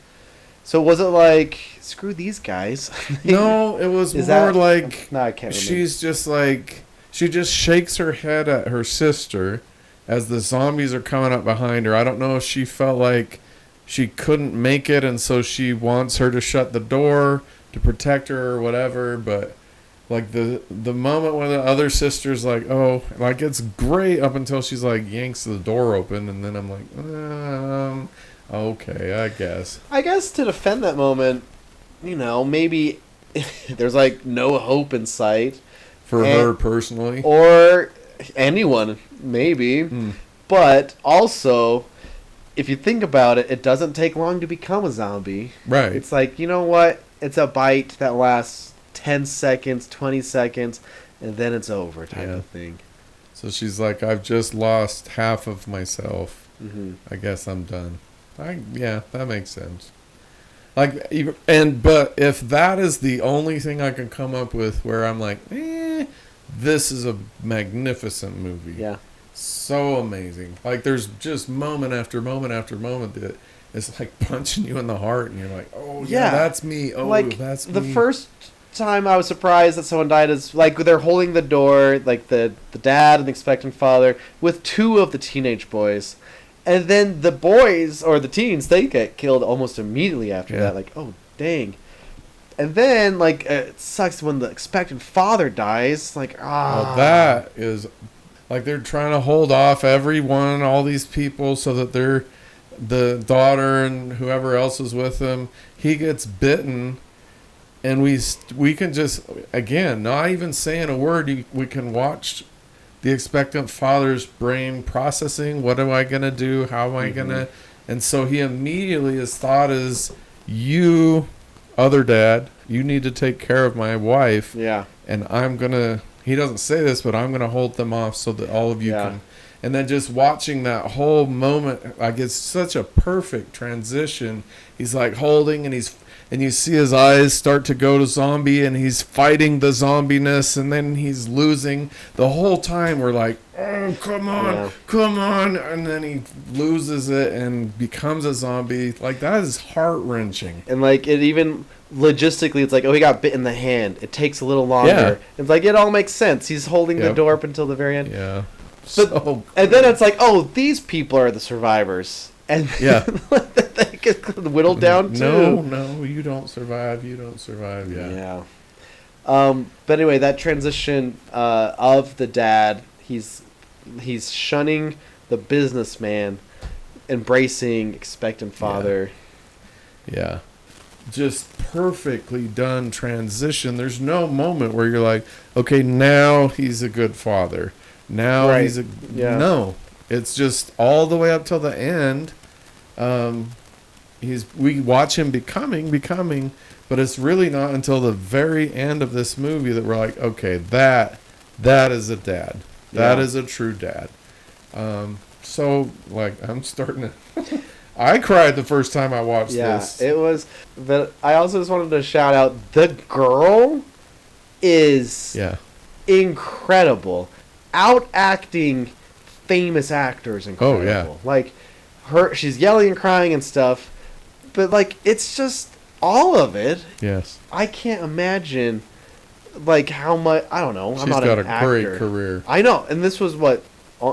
So was it like, screw these guys? No, it was more like... No, I can't remember. She's just like... She just shakes her head at her sister as the zombies are coming up behind her. I don't know if she felt like she couldn't make it, and so she wants her to shut the door to protect her or whatever, but Like the moment when the other sister's like, oh, like it's great up until she's like yanks the door open, and then I'm like, okay, I guess. I guess to defend that moment, maybe there's like no hope in sight For her personally, or anyone, maybe. But also, if you think about it, it doesn't take long to become a zombie. Right. It's like, you know what? It's a bite that lasts 10 seconds, 20 seconds, and then it's over type of thing. So she's like, I've just lost half of myself. Mm-hmm. I guess I'm done. Yeah, that makes sense. But if that is the only thing I can come up with where I'm like, this is a magnificent movie. Yeah. So amazing. Like, there's just moment after moment after moment that it's like punching you in the heart, and you're like, oh, yeah, that's me. Oh, like, that's me. The first time I was surprised that someone died is like they're holding the door, like the dad and the expectant father with two of the teenage boys, and then the boys or the teens, they get killed almost immediately after that. Like, oh dang. And then like it sucks when the expectant father dies. Like, well, that is like they're trying to hold off everyone, all these people, so that the daughter and whoever else is with them, he gets bitten. And we can just, again, not even saying a word, we can watch the expectant father's brain processing. What am I going to do? How am I going to? And so he immediately, his thought is, you, other dad, you need to take care of my wife. Yeah. And I'm going to, he doesn't say this, but I'm going to hold them off so that all of you can. And then just watching that whole moment, like it's such a perfect transition. He's like holding and you see his eyes start to go to zombie, and he's fighting the zombiness, and then he's losing. The whole time we're like, oh, come on. And then he loses it and becomes a zombie. Like, that is heart-wrenching. And like it even logistically, it's like, oh, he got bit in the hand. It takes a little longer. Yeah. It's like, it all makes sense. He's holding the door up until the very end. Yeah. And then it's like, oh, these people are the survivors. And they get whittled down too. No, you don't survive. Yeah. But anyway, that transition of the dad, he's shunning the businessman, embracing expectant father. Yeah. Just perfectly done transition. There's no moment where you're like, okay, now he's a good father. Now he's a... Yeah. No. It's just all the way up till the end. We watch him becoming, but it's really not until the very end of this movie that we're like, okay, that is a dad. That is a true dad. So like I'm starting to I cried the first time I watched this. It was, but I also just wanted to shout out the girl is incredible. Out acting famous actors incredible. Oh, yeah. Like she's yelling and crying and stuff, but like it's just all of it. Yes. I can't imagine like how much, I don't know. She's I'm not got an a actor. great career. I know, and this was what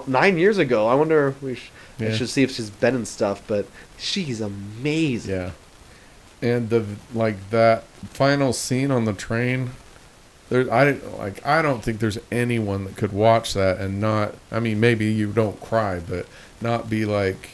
9 years ago. I wonder if I Yeah. should see if she's been in stuff, but she's amazing. Yeah. And that final scene on the train, I don't think there's anyone that could watch that and not, I mean, maybe you don't cry, but not be like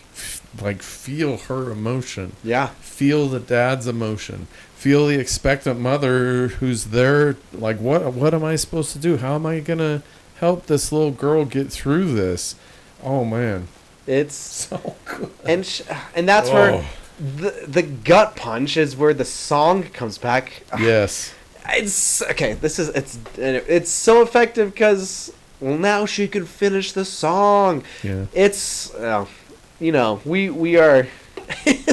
feel her emotion. Yeah. Feel the dad's emotion. Feel the expectant mother who's there. Like, what am I supposed to do? How am I going to help this little girl get through this? Oh, man. It's so good. And that's where the gut punch is where the song comes back. Yes. It's okay. It's so effective because now she can finish the song. Yeah. It's we are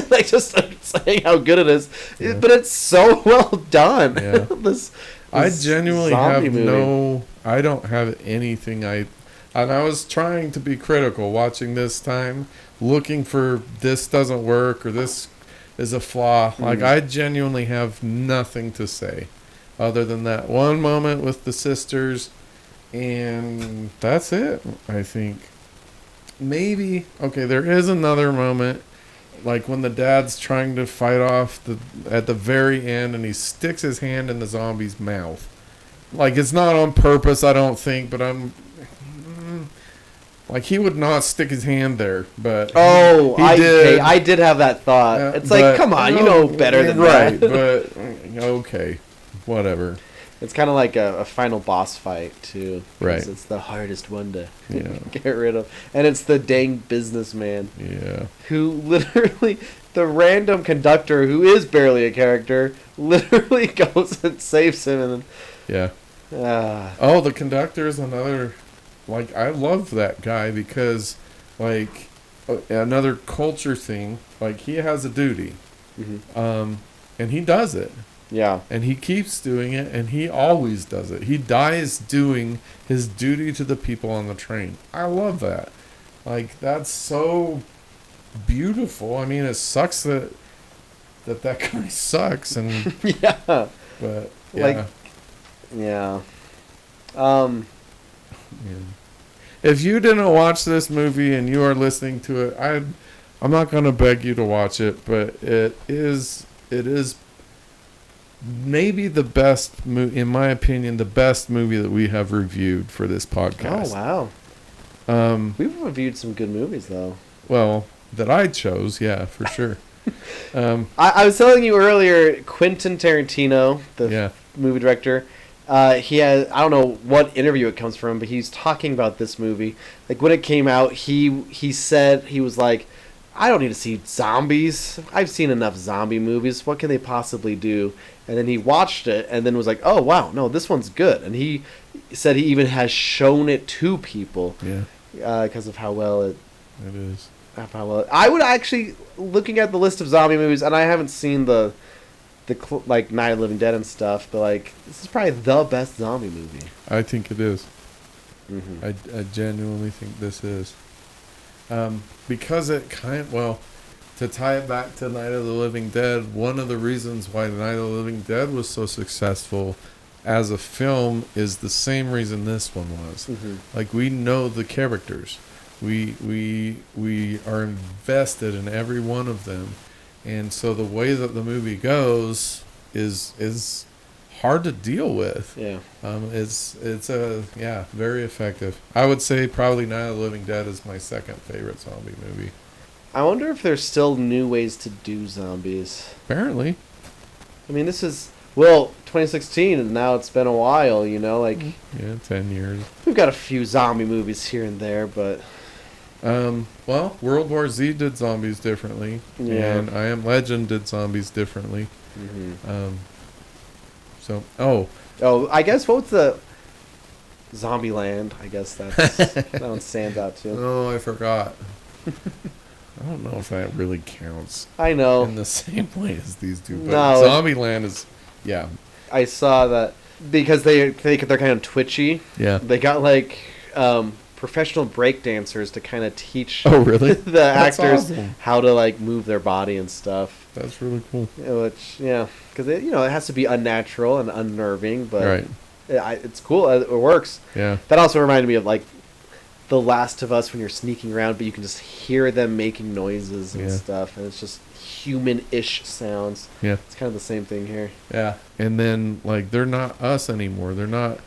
like just saying how good it is, but it's so well done. Yeah. this I genuinely have movie. I don't have anything and I was trying to be critical watching this time, looking for this doesn't work or this is a flaw. Like, I genuinely have nothing to say other than that one moment with the sisters, and that's it, I think. Maybe, okay, there is another moment, like when the dad's trying to fight off at the very end, and he sticks his hand in the zombie's mouth. like it's not on purpose, I don't think, but like he would not stick his hand there, but I did. I did have that thought. It's like, come on, you know better than right, that. but okay, whatever. It's kind of like a final boss fight too, right? It's the hardest one to get rid of, and it's the dang businessman, who literally, the random conductor who is barely a character, literally goes and saves him, and then oh, the conductor is another. Like, I love that guy because, like, another culture thing, like, he has a duty. And he does it. Yeah. And he keeps doing it, and he always does it. He dies doing his duty to the people on the train. I love that. Like, that's so beautiful. I mean, it sucks that guy sucks. And yeah. But, yeah. Like, yeah. If you didn't watch this movie and you are listening to it, I'm not going to beg you to watch it, but it is maybe the best in my opinion, the best movie that we have reviewed for this podcast. Oh wow. We've reviewed some good movies though. Well, that I chose, yeah, for sure. I was telling you earlier, Quentin Tarantino, the movie director. He has, I don't know what interview it comes from, but he's talking about this movie. Like, when it came out, he said, he was like, I don't need to see zombies. I've seen enough zombie movies. What can they possibly do? And then he watched it and then was like, oh, wow, no, this one's good. And he said he even has shown it to people. Yeah. Because of how well it is. How well I would actually, looking at the list of zombie movies, and I haven't seen the like Night of the Living Dead and stuff, but like this is probably the best zombie movie. I think it is. Mm-hmm. I genuinely think this is. Because it to tie it back to Night of the Living Dead, one of the reasons why Night of the Living Dead was so successful as a film is the same reason this one was. Mm-hmm. Like, we know the characters. We are invested in every one of them. And so the way that the movie goes is hard to deal with. Yeah. It's very effective. I would say probably Night of the Living Dead is my second favorite zombie movie. I wonder if there's still new ways to do zombies. Apparently. I mean, this is 2016, and now it's been a while. You know, like 10 years. We've got a few zombie movies here and there, but. World War Z did zombies differently, and I Am Legend did zombies differently. Mm-hmm. I guess what's the Zombieland? I guess that one stands out too. Oh, I forgot. I don't know if that really counts. I know in the same way as these two, but no, Zombieland is, yeah. I saw that because they're kind of twitchy. Yeah, they got like professional break dancers to kind of teach the actors how to like move their body and stuff. That's really cool. Which because it has to be unnatural and unnerving, but right. It's cool. It works. Yeah. That also reminded me of like The Last of Us when you're sneaking around, but you can just hear them making noises and stuff, and it's just human-ish sounds. Yeah. It's kind of the same thing here. Yeah. And then like they're not us anymore. They're not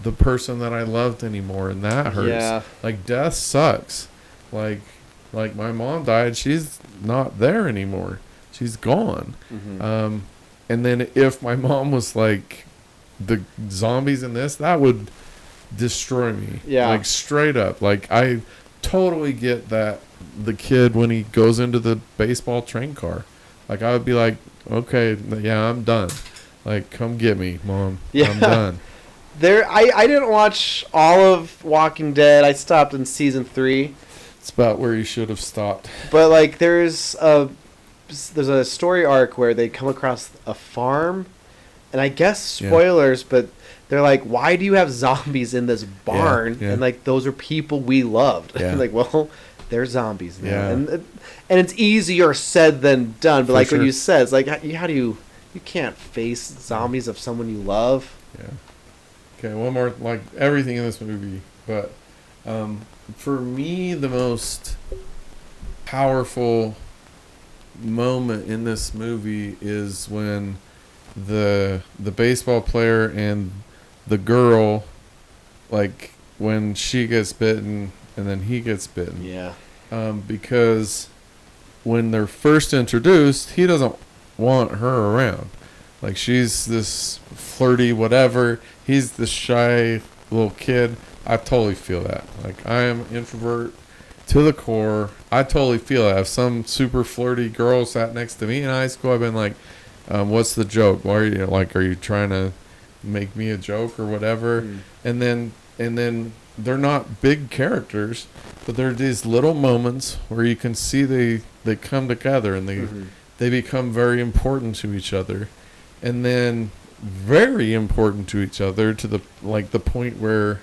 the person that I loved anymore, and that hurts. Yeah. Like, death sucks. Like my mom died. She's not there anymore. She's gone. Mm-hmm. And then if my mom was like the zombies in this, that would destroy me. Yeah. Like, straight up. Like, I totally get that the kid when he goes into the baseball train car. Like, I would be like, okay, yeah, I'm done. Like, come get me, Mom. Yeah. I'm done. I didn't watch all of Walking Dead. I stopped in season 3. It's about where you should have stopped. But like there's a story arc where they come across a farm, and I guess spoilers, but they're like, why do you have zombies in this barn? Yeah. And like those are people we loved. Yeah. Like, well, they're zombies now. Yeah. And it's easier said than done. But like sure. what you said, it's like how do you can't face zombies of someone you love. Yeah. Okay, one more, like everything in this movie, but for me, the most powerful moment in this movie is when the baseball player and the girl, like when she gets bitten and then he gets bitten. Yeah. Because when they're first introduced, he doesn't want her around. Like, she's this flirty whatever. He's the shy little kid. I totally feel that. Like, I am an introvert to the core. I totally feel that. If some super flirty girl sat next to me in high school, I've been like, what's the joke? Why are you, like, are you trying to make me a joke or whatever? And then they're not big characters, but they're these little moments where you can see they come together and they become very important to each other, and then very important to each other to the point where,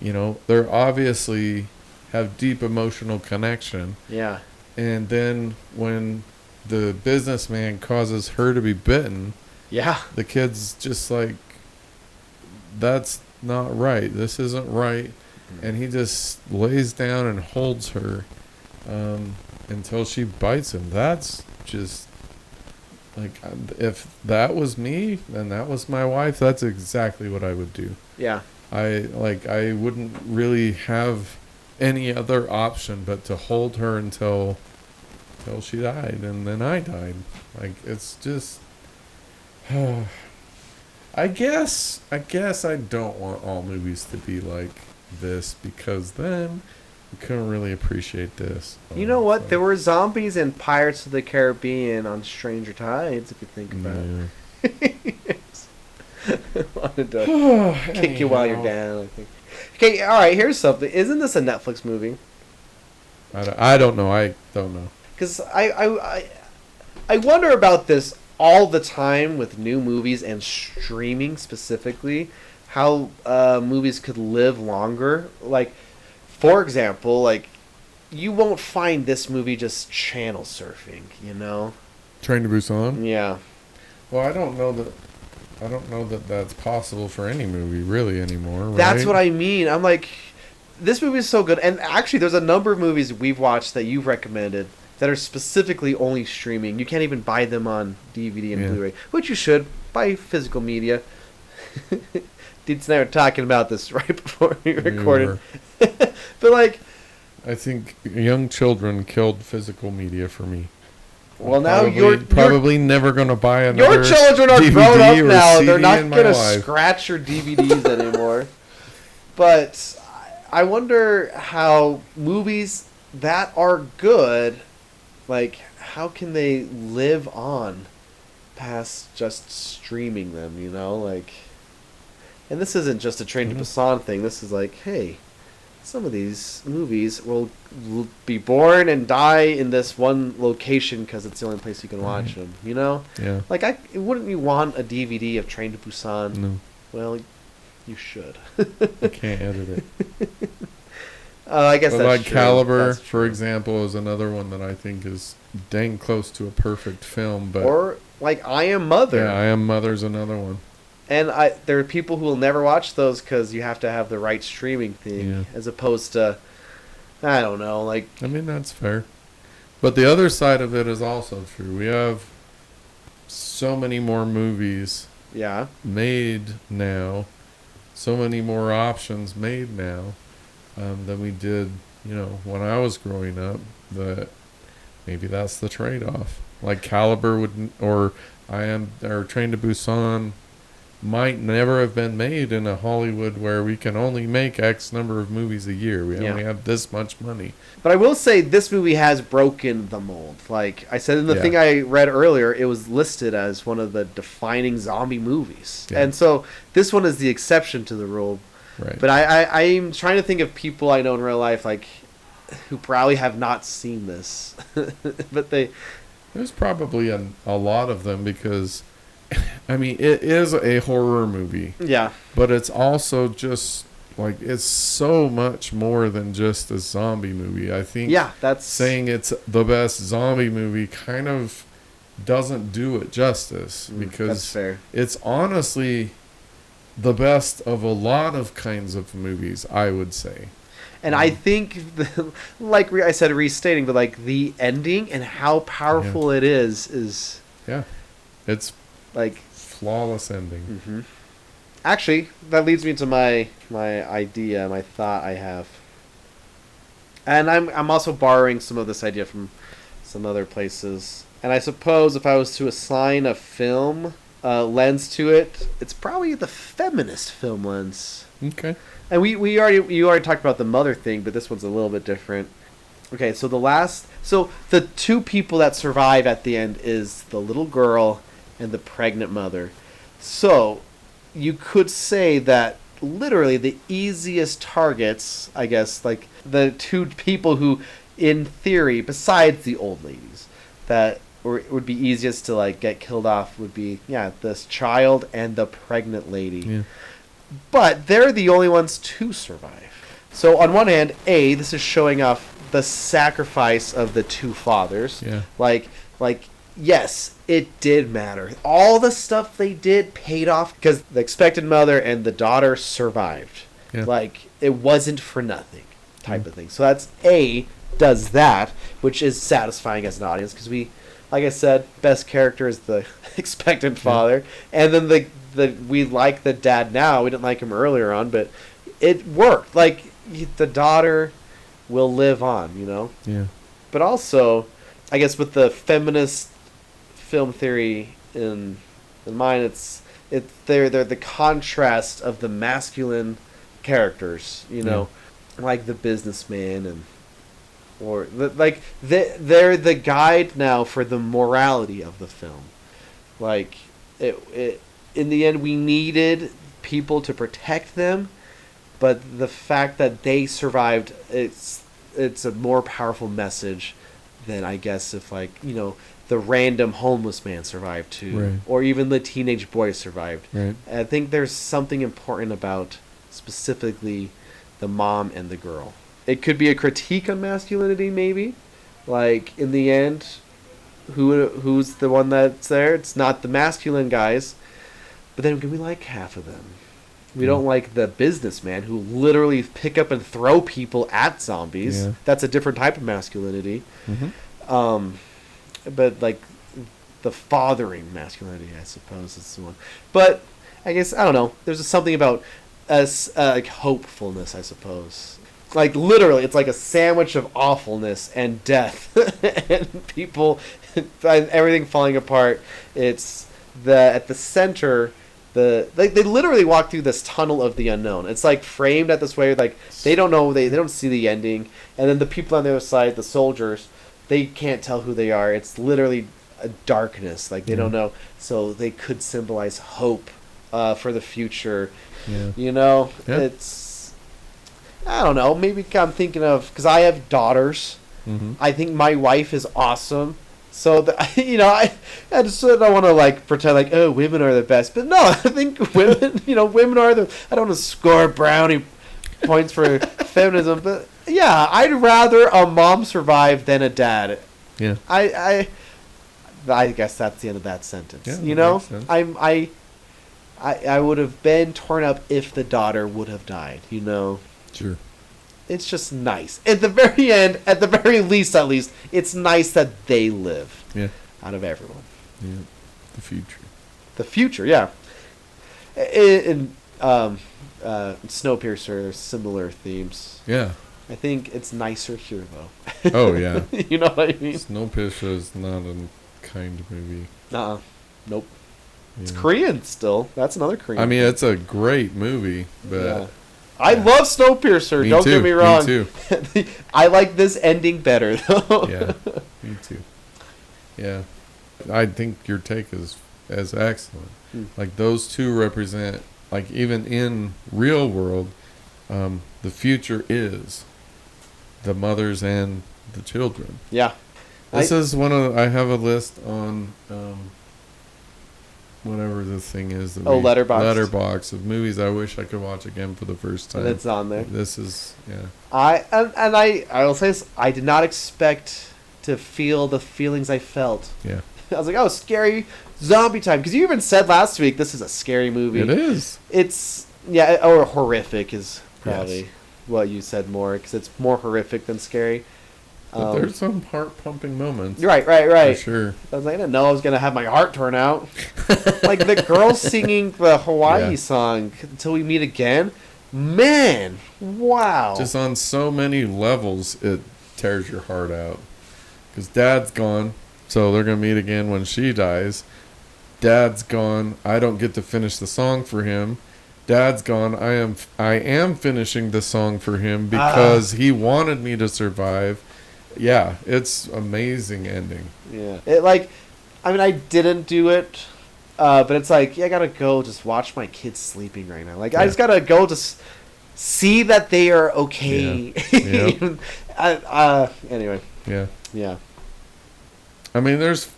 you know, they're obviously have deep emotional connection. Yeah. And then when the businessman causes her to be bitten, yeah, the kid's just like, that's not right. This isn't right. And he just lays down and holds her until she bites him. That's just like, if that was me and that was my wife, that's exactly what I would do. Yeah. I wouldn't really have any other option but to hold her until she died, and then I died. Like, it's just I guess I don't want all movies to be like this, because then we couldn't really appreciate this. You know what? So. There were zombies in Pirates of the Caribbean on Stranger Tides, if you think about it. Wanted to kick you while you're down, I think. Okay, all right, here's something. Isn't this a Netflix movie? I don't know. I don't know. Because I wonder about this all the time with new movies and streaming specifically, how movies could live longer. Like, for example, like, you won't find this movie just channel surfing, you know? Train to Busan? Yeah. Well, I don't know that that's possible for any movie really anymore, right? That's what I mean. I'm like, this movie is so good. And actually, there's a number of movies we've watched that you've recommended that are specifically only streaming. You can't even buy them on DVD and Blu-ray, which you should. Buy physical media. Deeds and I were talking about this right before we recorded. But, like, I think young children killed physical media for me. Well, now you're never going to buy another Your children are DVD grown up now. CD They're not going to life. scratch your DVDs anymore. But I wonder how movies that are good, like, how can they live on past just streaming them, you know? Like, and this isn't just a Train to Busan thing. This is like, hey, some of these movies will be born and die in this one location because it's the only place you can watch them, you know? Yeah. Like, wouldn't you want a DVD of Train to Busan? No. Well, you should. I can't edit it. I guess but that's like true. Caliber, That's for example, is another one that I think is dang close to a perfect film. But or, like, I Am Mother. Yeah, I Am Mother's another one. And there are people who will never watch those because you have to have the right streaming thing, as opposed to, I don't know, like... I mean, that's fair. But the other side of it is also true. We have so many more movies made now, so many more options made now than we did, you know, when I was growing up, that maybe that's the trade-off. Like Caliber or Train to Busan might never have been made in a Hollywood where we can only make X number of movies a year. We only have this much money. But I will say this movie has broken the mold. Like I said in the thing I read earlier, it was listed as one of the defining zombie movies. Yeah. And so this one is the exception to the rule. Right. But I'm trying to think of people I know in real life, like, who probably have not seen this. But there's probably a lot of them because... I mean, it is a horror movie. Yeah. But it's also just, like, it's so much more than just a zombie movie. I think that's saying it's the best zombie movie kind of doesn't do it justice. Because that's fair. It's honestly the best of a lot of kinds of movies, I would say. And I think, like I said, restating, but, like, the ending and how powerful it is... Yeah. It's... like flawless ending. Mm-hmm. Actually, that leads me to my idea, my thought I have. And I'm also borrowing some of this idea from some other places. And I suppose if I was to assign a film lens to it, it's probably the feminist film lens. Okay. And you already talked about the mother thing, but this one's a little bit different. Okay, so the two people that survive at the end is the little girl and the pregnant mother. So you could say that literally the easiest targets, I guess, like the two people who, in theory, besides the old ladies, that would be easiest to like get killed off would be this child and the pregnant lady. Yeah. But they're the only ones to survive. So on one hand, this is showing off the sacrifice of the two fathers. Yeah. Like yes, it did matter. All the stuff they did paid off because the expected mother and the daughter survived. Yeah. Like, it wasn't for nothing type of thing. So that's does that, which is satisfying as an audience because we, like I said, best character is the expectant father. And then we like the dad now. We didn't like him earlier on, but it worked. Like, the daughter will live on, you know? Yeah. But also, I guess with the feminist film theory in mind, they're the contrast of the masculine characters, you know, like the businessman they're the guide now for the morality of the film. Like it in the end, we needed people to protect them, but the fact that they survived, it's a more powerful message than, I guess, if, like, you know, the random homeless man survived too, right. Or even the teenage boy survived. Right. I think there's something important about specifically the mom and the girl. It could be a critique on masculinity, maybe. Like, in the end, who's the one that's there? It's not the masculine guys, but then we like half of them. We don't like the businessman who literally pick up and throw people at zombies. Yeah. That's a different type of masculinity. Mm-hmm. But like the fathering masculinity, I suppose, is the one. But I guess, I don't know. There's something about like hopefulness, I suppose. Like, literally, it's like a sandwich of awfulness and death and people and everything falling apart. It's at the center. They literally walk through this tunnel of the unknown. It's like framed at this way, like they don't know, they don't see the ending, and then the people on the other side, the soldiers, they can't tell who they are. It's literally a darkness, like they don't know. So they could symbolize hope for the future. Yeah. You know, Yeah. It's, I don't know. Maybe I'm thinking of, because I have daughters. Mm-hmm. I think my wife is awesome. So, you know, I just don't want to, like, pretend like, oh, women are the best. But no, I think women, you know, women are I don't want to score brownie points for feminism. But, yeah, I'd rather a mom survive than a dad. Yeah. I guess that's the end of that sentence. Yeah, you know? makes sense. I would have been torn up if the daughter would have died, you know? Sure. It's just nice. At the very end, at the very least, it's nice that they live. Yeah. Out of everyone. Yeah. The future. The future, yeah. In Snowpiercer, there's similar themes. Yeah. I think it's nicer here, though. Oh, yeah. You know what I mean? Snowpiercer is not a kind movie. Nope. Yeah. It's Korean still. That's another Korean. I mean, it's a great movie, but... Yeah. I love Snowpiercer. Don't get me wrong. Me too. I like this ending better, though. Yeah, me too. Yeah, I think your take is excellent. Like, those two represent, like, even in real world, the future is the mothers and the children. Yeah. This is I have a list on whatever the thing is. Letterboxd of movies I wish I could watch again for the first time. And it's on there. This is, yeah. I will say this, I did not expect to feel the feelings I felt. Yeah. I was like, oh, scary zombie time. Because you even said last week this is a scary movie. It is. It's, yeah, or horrific is probably what you said more. Because it's more horrific than scary. But there's some heart-pumping moments. Right. For sure. I was like, I didn't know I was going to have my heart turn out. Like the girl singing the Hawaii song, Until We Meet Again. Man, wow. Just on so many levels, it tears your heart out. Because Dad's gone, so they're going to meet again when she dies. Dad's gone. I don't get to finish the song for him. Dad's gone. I am finishing the song for him because he wanted me to survive. Yeah, it's amazing ending. Yeah. I didn't do it, but it's like, I gotta go just watch my kids sleeping right now. Like, I just gotta go just see that they are okay. Yeah. Anyway. Yeah. Yeah. I mean, there's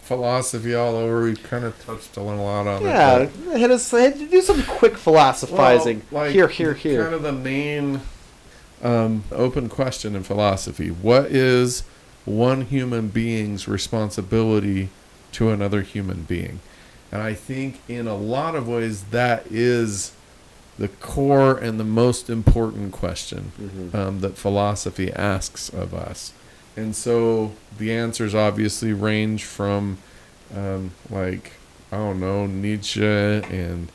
philosophy all over. We kind of touched a lot on it. Yeah, hit us. Do some quick philosophizing. Well, like, here. Kind of the main open question in philosophy. What is one human being's responsibility to another human being? And I think in a lot of ways that is the core and the most important question that philosophy asks of us. And so the answers obviously range from Nietzsche and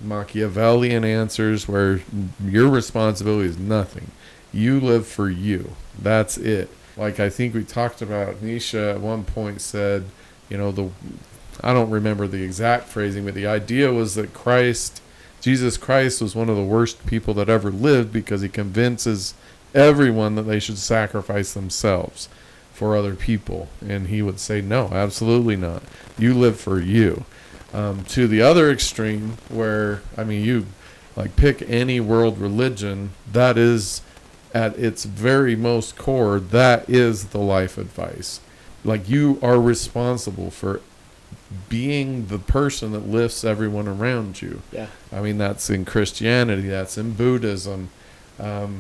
Machiavellian answers where your responsibility is nothing. You live for you. That's it. Like I think we talked about, Nietzsche at one point said, I don't remember the exact phrasing, but the idea was that Jesus Christ was one of the worst people that ever lived because he convinces everyone that they should sacrifice themselves for other people. And he would say, no, absolutely not. You live for you. To the other extreme where, you pick any world religion, that is at its very most core, that is the life advice. Like you are responsible for being the person that lifts everyone around you. Yeah. That's in Christianity, that's in Buddhism. Buddha,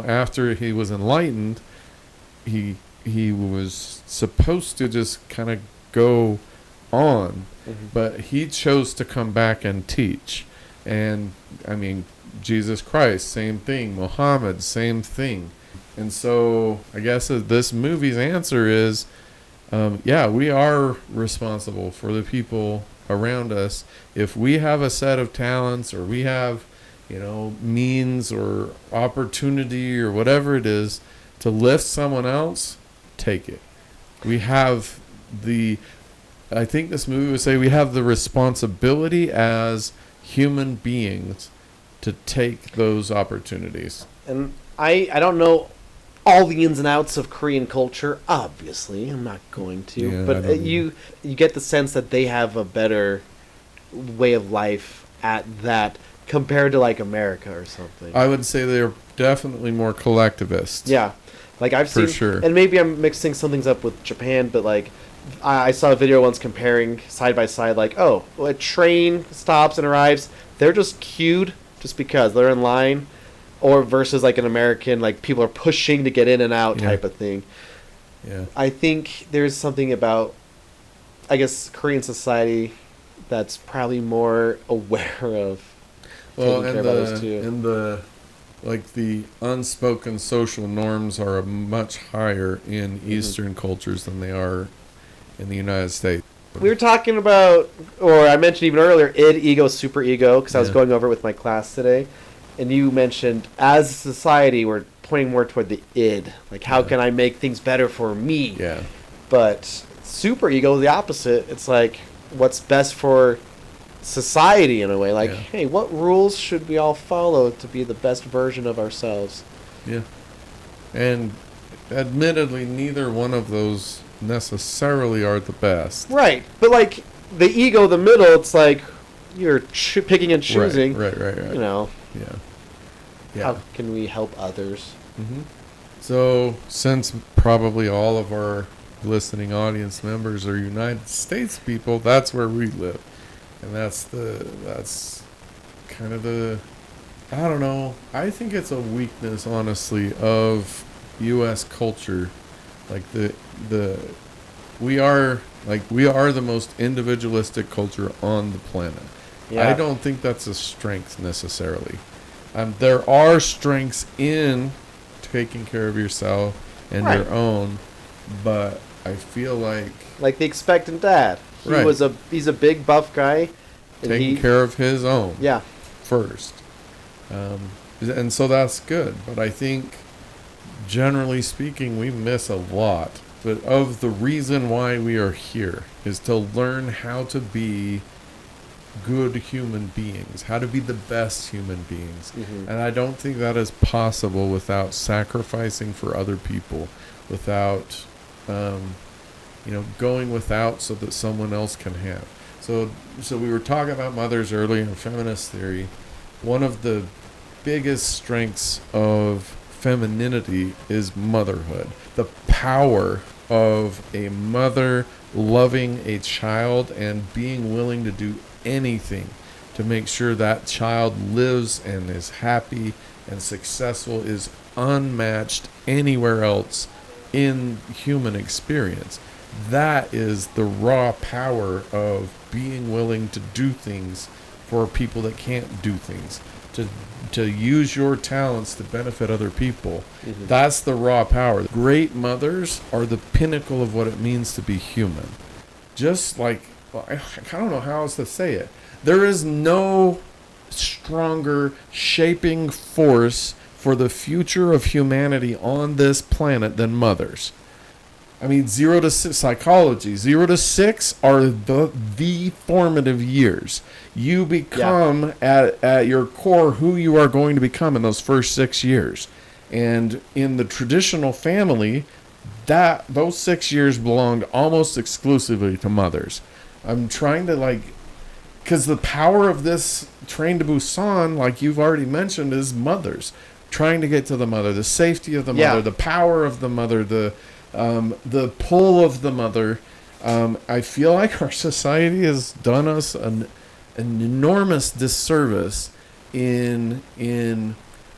after he was enlightened, he was supposed to just kind of go on, but he chose to come back and teach. And Jesus Christ, same thing. Muhammad, same thing. And so I guess this movie's answer is, we are responsible for the people around us. If we have a set of talents or we have, means or opportunity or whatever it is to lift someone else, take it. I think this movie would say we have the responsibility as human beings to take those opportunities. And I don't know all the ins and outs of Korean culture, obviously. I'm not going to. Yeah, but you get the sense that they have a better way of life at that compared to like America or something. I would say they're definitely more collectivist. Yeah. Like I've seen, for sure. And maybe I'm mixing some things up with Japan, but like I saw a video once comparing side by side, like, a train stops and arrives, they're just queued just because they're in line, or versus like an American, like people are pushing to get in and out type of thing. Yeah. I think there's something about, I guess, Korean society that's probably more aware of taking care of others too. And the unspoken social norms are much higher in Eastern cultures than they are in the United States. We were talking about, or I mentioned even earlier, id, ego, super ego, because I was going over it with my class today. And you mentioned, as a society, we're pointing more toward the id. Like, how can I make things better for me? Yeah. But super ego is the opposite. It's like, what's best for society in a way. Like, hey, what rules should we all follow to be the best version of ourselves? Yeah. And admittedly, neither one of those necessarily are the best. Right. But, like, the ego, the middle, it's like you're picking and choosing. Right. Yeah. Yeah. How can we help others? Mm-hmm. So, since probably all of our listening audience members are United States people, that's where we live. And that's kind of the, I don't know, I think it's a weakness, honestly, of U.S. culture. Like we are the most individualistic culture on the planet. Yeah. I don't think that's a strength necessarily. There are strengths in taking care of yourself and Right. your own, but I feel like Like the expectant dad. Right. He's a big buff guy. And taking care of his own Yeah. first. And so that's good. But I think, generally speaking, we miss a lot. But of the reason why we are here is to learn how to be good human beings, how to be the best human beings. Mm-hmm. And I don't think that is possible without sacrificing for other people, without, going without so that someone else can have. So we were talking about mothers earlier in feminist theory. One of the biggest strengths of femininity is motherhood. The power of a mother loving a child and being willing to do anything to make sure that child lives and is happy and successful is unmatched anywhere else in human experience. That is the raw power of being willing to do things for people that can't do things, to use your talents to benefit other people. Mm-hmm. That's the raw power. Great mothers are the pinnacle of what it means to be human. Just like, I don't know how else to say it. There is no stronger shaping force for the future of humanity on this planet than mothers. I mean, 0 to 6 psychology. 0 to 6 are the formative years. You become at your core who you are going to become in those first 6 years. And in the traditional family, those 6 years belonged almost exclusively to mothers. I'm trying to because the power of this Train to Busan, like you've already mentioned, is mothers. Trying to get to the mother, the safety of the mother, the power of the mother, the pull of the mother. I feel like our society has done us an enormous disservice in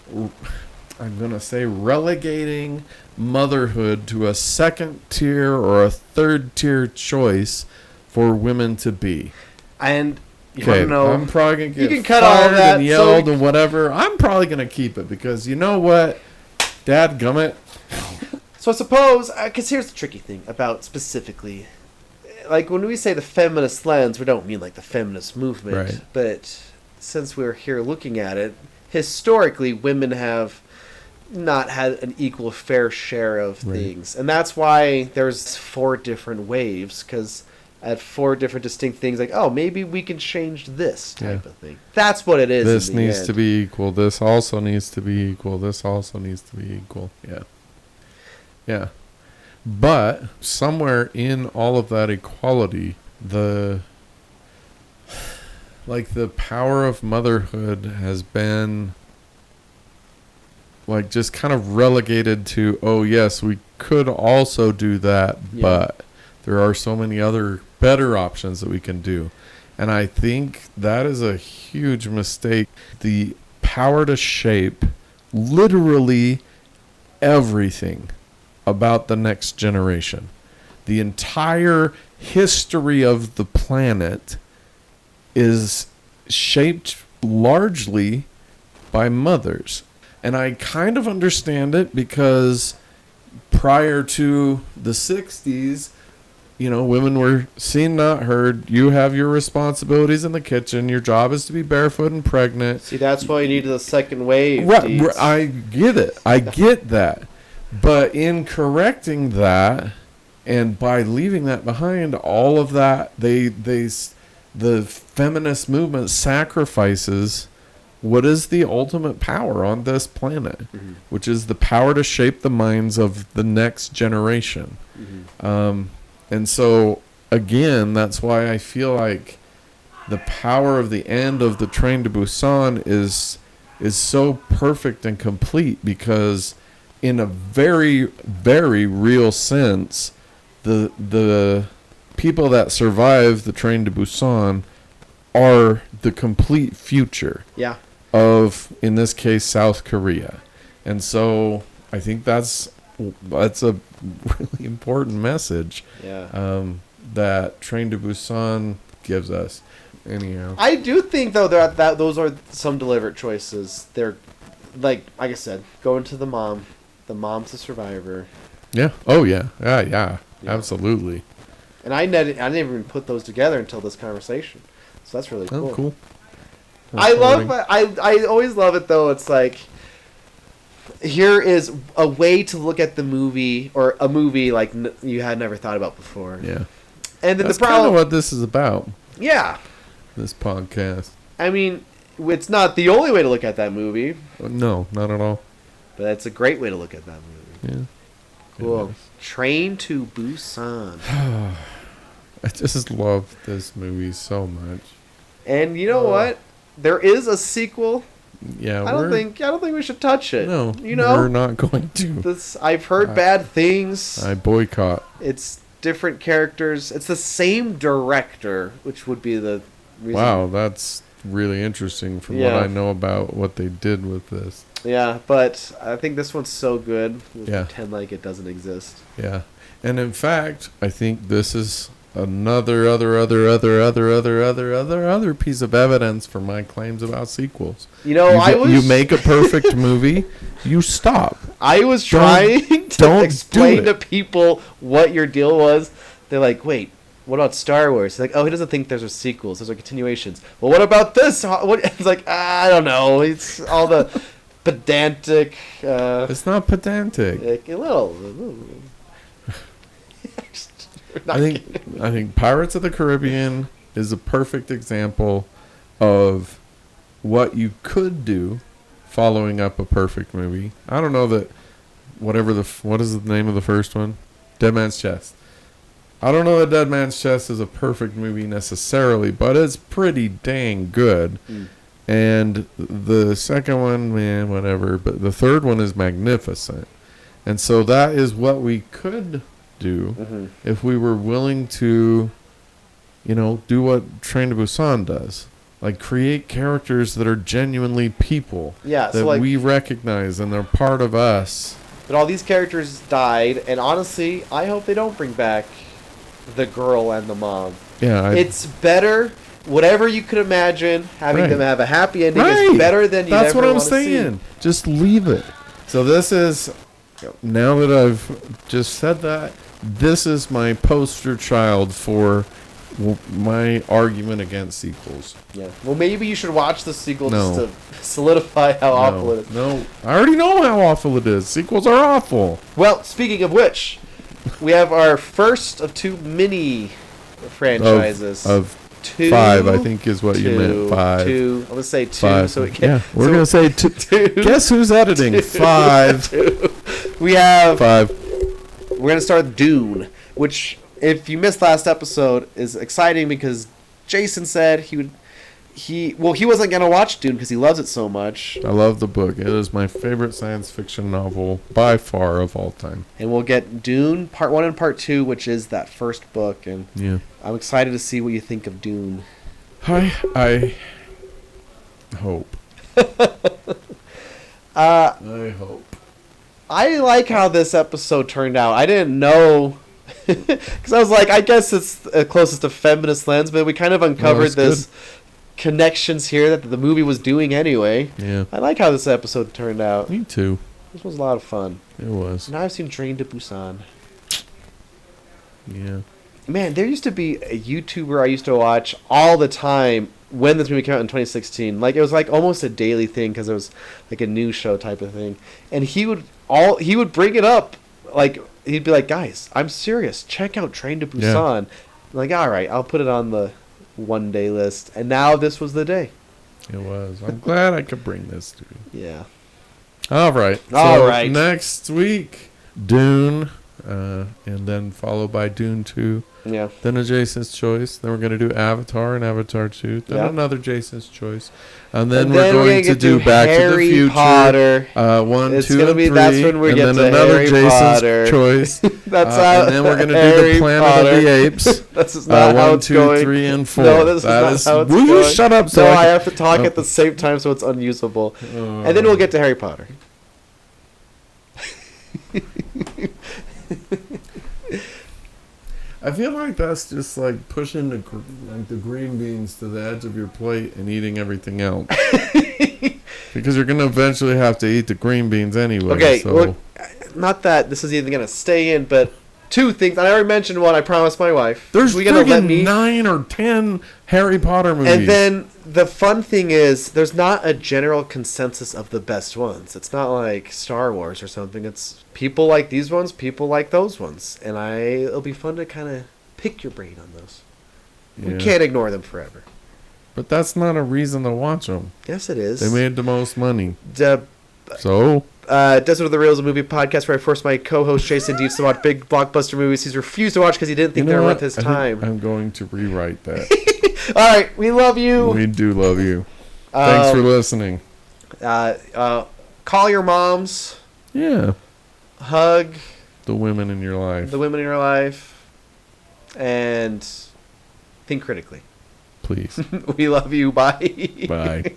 I'm going to say relegating motherhood to a second tier or a third tier choice for women to be. And you Okay, know, I'm probably going to get you can cut all fired that, and yelled and whatever. I'm probably going to keep it because you know what? Dadgummit. So I suppose, because here's the tricky thing about specifically, like when we say the feminist lens, we don't mean like the feminist movement, Right. But since we're here looking at it, historically women have not had an equal fair share of Right. things. And that's why there's 4 different waves, because at 4 different distinct things, like, oh, maybe we can change this type of thing. That's what it is. This in the needs end. to be equal. This also needs to be equal. This also needs to be equal. Yeah. Yeah. But somewhere in all of that equality, the power of motherhood has been just kind of relegated to, oh yes, we could also do that, but there are so many other better options that we can do. And I think that is a huge mistake. The power to shape literally everything about the next generation. The entire history of the planet is shaped largely by mothers. And I kind of understand it because prior to the 60s, women were seen, not heard. You have your responsibilities in the kitchen. Your job is to be barefoot and pregnant. See, that's why you need the second wave. Right, I get it. I get that. But in correcting that and by leaving that behind, all of that, the feminist movement sacrifices what is the ultimate power on this planet, which is the power to shape the minds of the next generation. And so, again, that's why I feel like the power of the end of the Train to Busan is so perfect and complete, because in a very, very real sense, the people that survive the Train to Busan are the complete future of, in this case, South Korea. And so I think that's a really important message that Train to Busan gives us. anyhow. I do think though that those are some deliberate choices. They're like I said, going to the mom's the survivor. Yeah. Oh yeah. Yeah. Absolutely. And I didn't even put those together until this conversation. So that's really cool. Oh, cool. I always love it though. It's like here is a way to look at the movie or a movie like you had never thought about before. Yeah. And then that's the problem kind of what this is about. Yeah. This podcast. I mean, it's not the only way to look at that movie. No, not at all. But it's a great way to look at that movie. Yeah. Cool. Train to Busan. I just love this movie so much. And you know what? There is a sequel. Yeah, I don't think we should touch it. No, you know, we're not going to. I've heard bad things. I boycott. It's different characters. It's the same director, which would be the reason. Wow, that's really interesting from what I know about what they did with this. Yeah, but I think this one's so good. We'll Yeah. pretend like it doesn't exist. Yeah, and in fact, I think this is another piece of evidence for my claims about sequels. You know, you make a perfect movie, you stop. I was trying to explain to people what your deal was. They're like, wait, what about Star Wars? Like, oh, he doesn't think there's sequels. Those are continuations. Well, what about this? It's like, I don't know. It's all the pedantic. It's not pedantic. A little. I think Pirates of the Caribbean is a perfect example of what you could do following up a perfect movie. I don't know that what is the name of the first one? Dead Man's Chest. I don't know that Dead Man's Chest is a perfect movie necessarily, but it's pretty dang good. And the second one, man, whatever. But the third one is magnificent. And so that is what we could do if we were willing to, do what Train to Busan does. Like, create characters that are genuinely people. Yeah, that we recognize and they're part of us. But all these characters died, and honestly, I hope they don't bring back the girl and the mom. Yeah. It's better, whatever you could imagine, having them have a happy ending is better than you That's ever what I'm want to saying. see. Just leave it. So this is, now that I've just said that, this is my poster child for my argument against sequels. Yeah. Well, maybe you should watch the sequel just to solidify how awful it is. No, I already know how awful it is. Sequels are awful. Well, speaking of which, we have our first of two mini franchises. Of two, 5, I think is what you meant. 5. 2. I'm going to say 2. 5. So it can, we're going to say 2. Guess who's editing? 5. 2. We have... 5. We're going to start Dune, which, if you missed last episode, is exciting because Jason said he wasn't going to watch Dune because he loves it so much. I love the book. It is my favorite science fiction novel by far of all time. And we'll get Dune Part 1 and Part 2, which is that first book. And I'm excited to see what you think of Dune. I hope. I hope. I like how this episode turned out. I didn't know, because I was like, I guess it's closest to feminist lens, but we kind of uncovered this connections here that the movie was doing anyway. Yeah. I like how this episode turned out. Me too. This was a lot of fun. It was. Now I've seen Train to Busan. Yeah. Man, there used to be a YouTuber I used to watch all the time when this movie came out in 2016. Like, it was like almost a daily thing because it was like a news show type of thing. And he would bring it up. Like, he'd be like, guys, I'm serious. Check out Train to Busan. Yeah. I'm like, all right, I'll put it on the one-day list. And now this was the day. It was. I'm glad I could bring this to you. Yeah. All right. All right. Next week, Dune, and then followed by Dune 2. Yeah. Then a Jason's Choice. Then we're going to do Avatar and Avatar 2. Then another Jason's Choice. And then we're going to do Back to the Future. Potter. 1, it's 2, gonna and be, 3. That's when we and get then to another Harry Jason's Potter. Choice. That's how. And then we're going to do the Planet of the Apes. This is not how it's 1, 2, going. 3, and 4. No, this is not how it's will going. You shut up, so I have to talk at the same time so it's unusable. And then we'll get to Harry Potter. I feel like that's just like pushing the green beans to the edge of your plate and eating everything else. Because you're going to eventually have to eat the green beans anyway. Okay, so. well, not that this is even going to stay in, but two things. I already mentioned one. I promised my wife. There's gonna let me 9 or 10 Harry Potter movies. And then the fun thing is, there's not a general consensus of the best ones. It's not like Star Wars or something. It's people like these ones, people like those ones. And it'll be fun to kind of pick your brain on those. Yeah. We can't ignore them forever. But that's not a reason to watch them. Yes, it is. They made the most money. So... Desert of the Real is a movie podcast where I forced my co-host Jason Dietz to watch big blockbuster movies he's refused to watch because he didn't think they were worth his time. I'm going to rewrite that. All right, we love you. We do love you. Thanks for listening. Call your moms. Yeah. Hug the women in your life. The women in your life. And think critically. Please. We love you. Bye. Bye.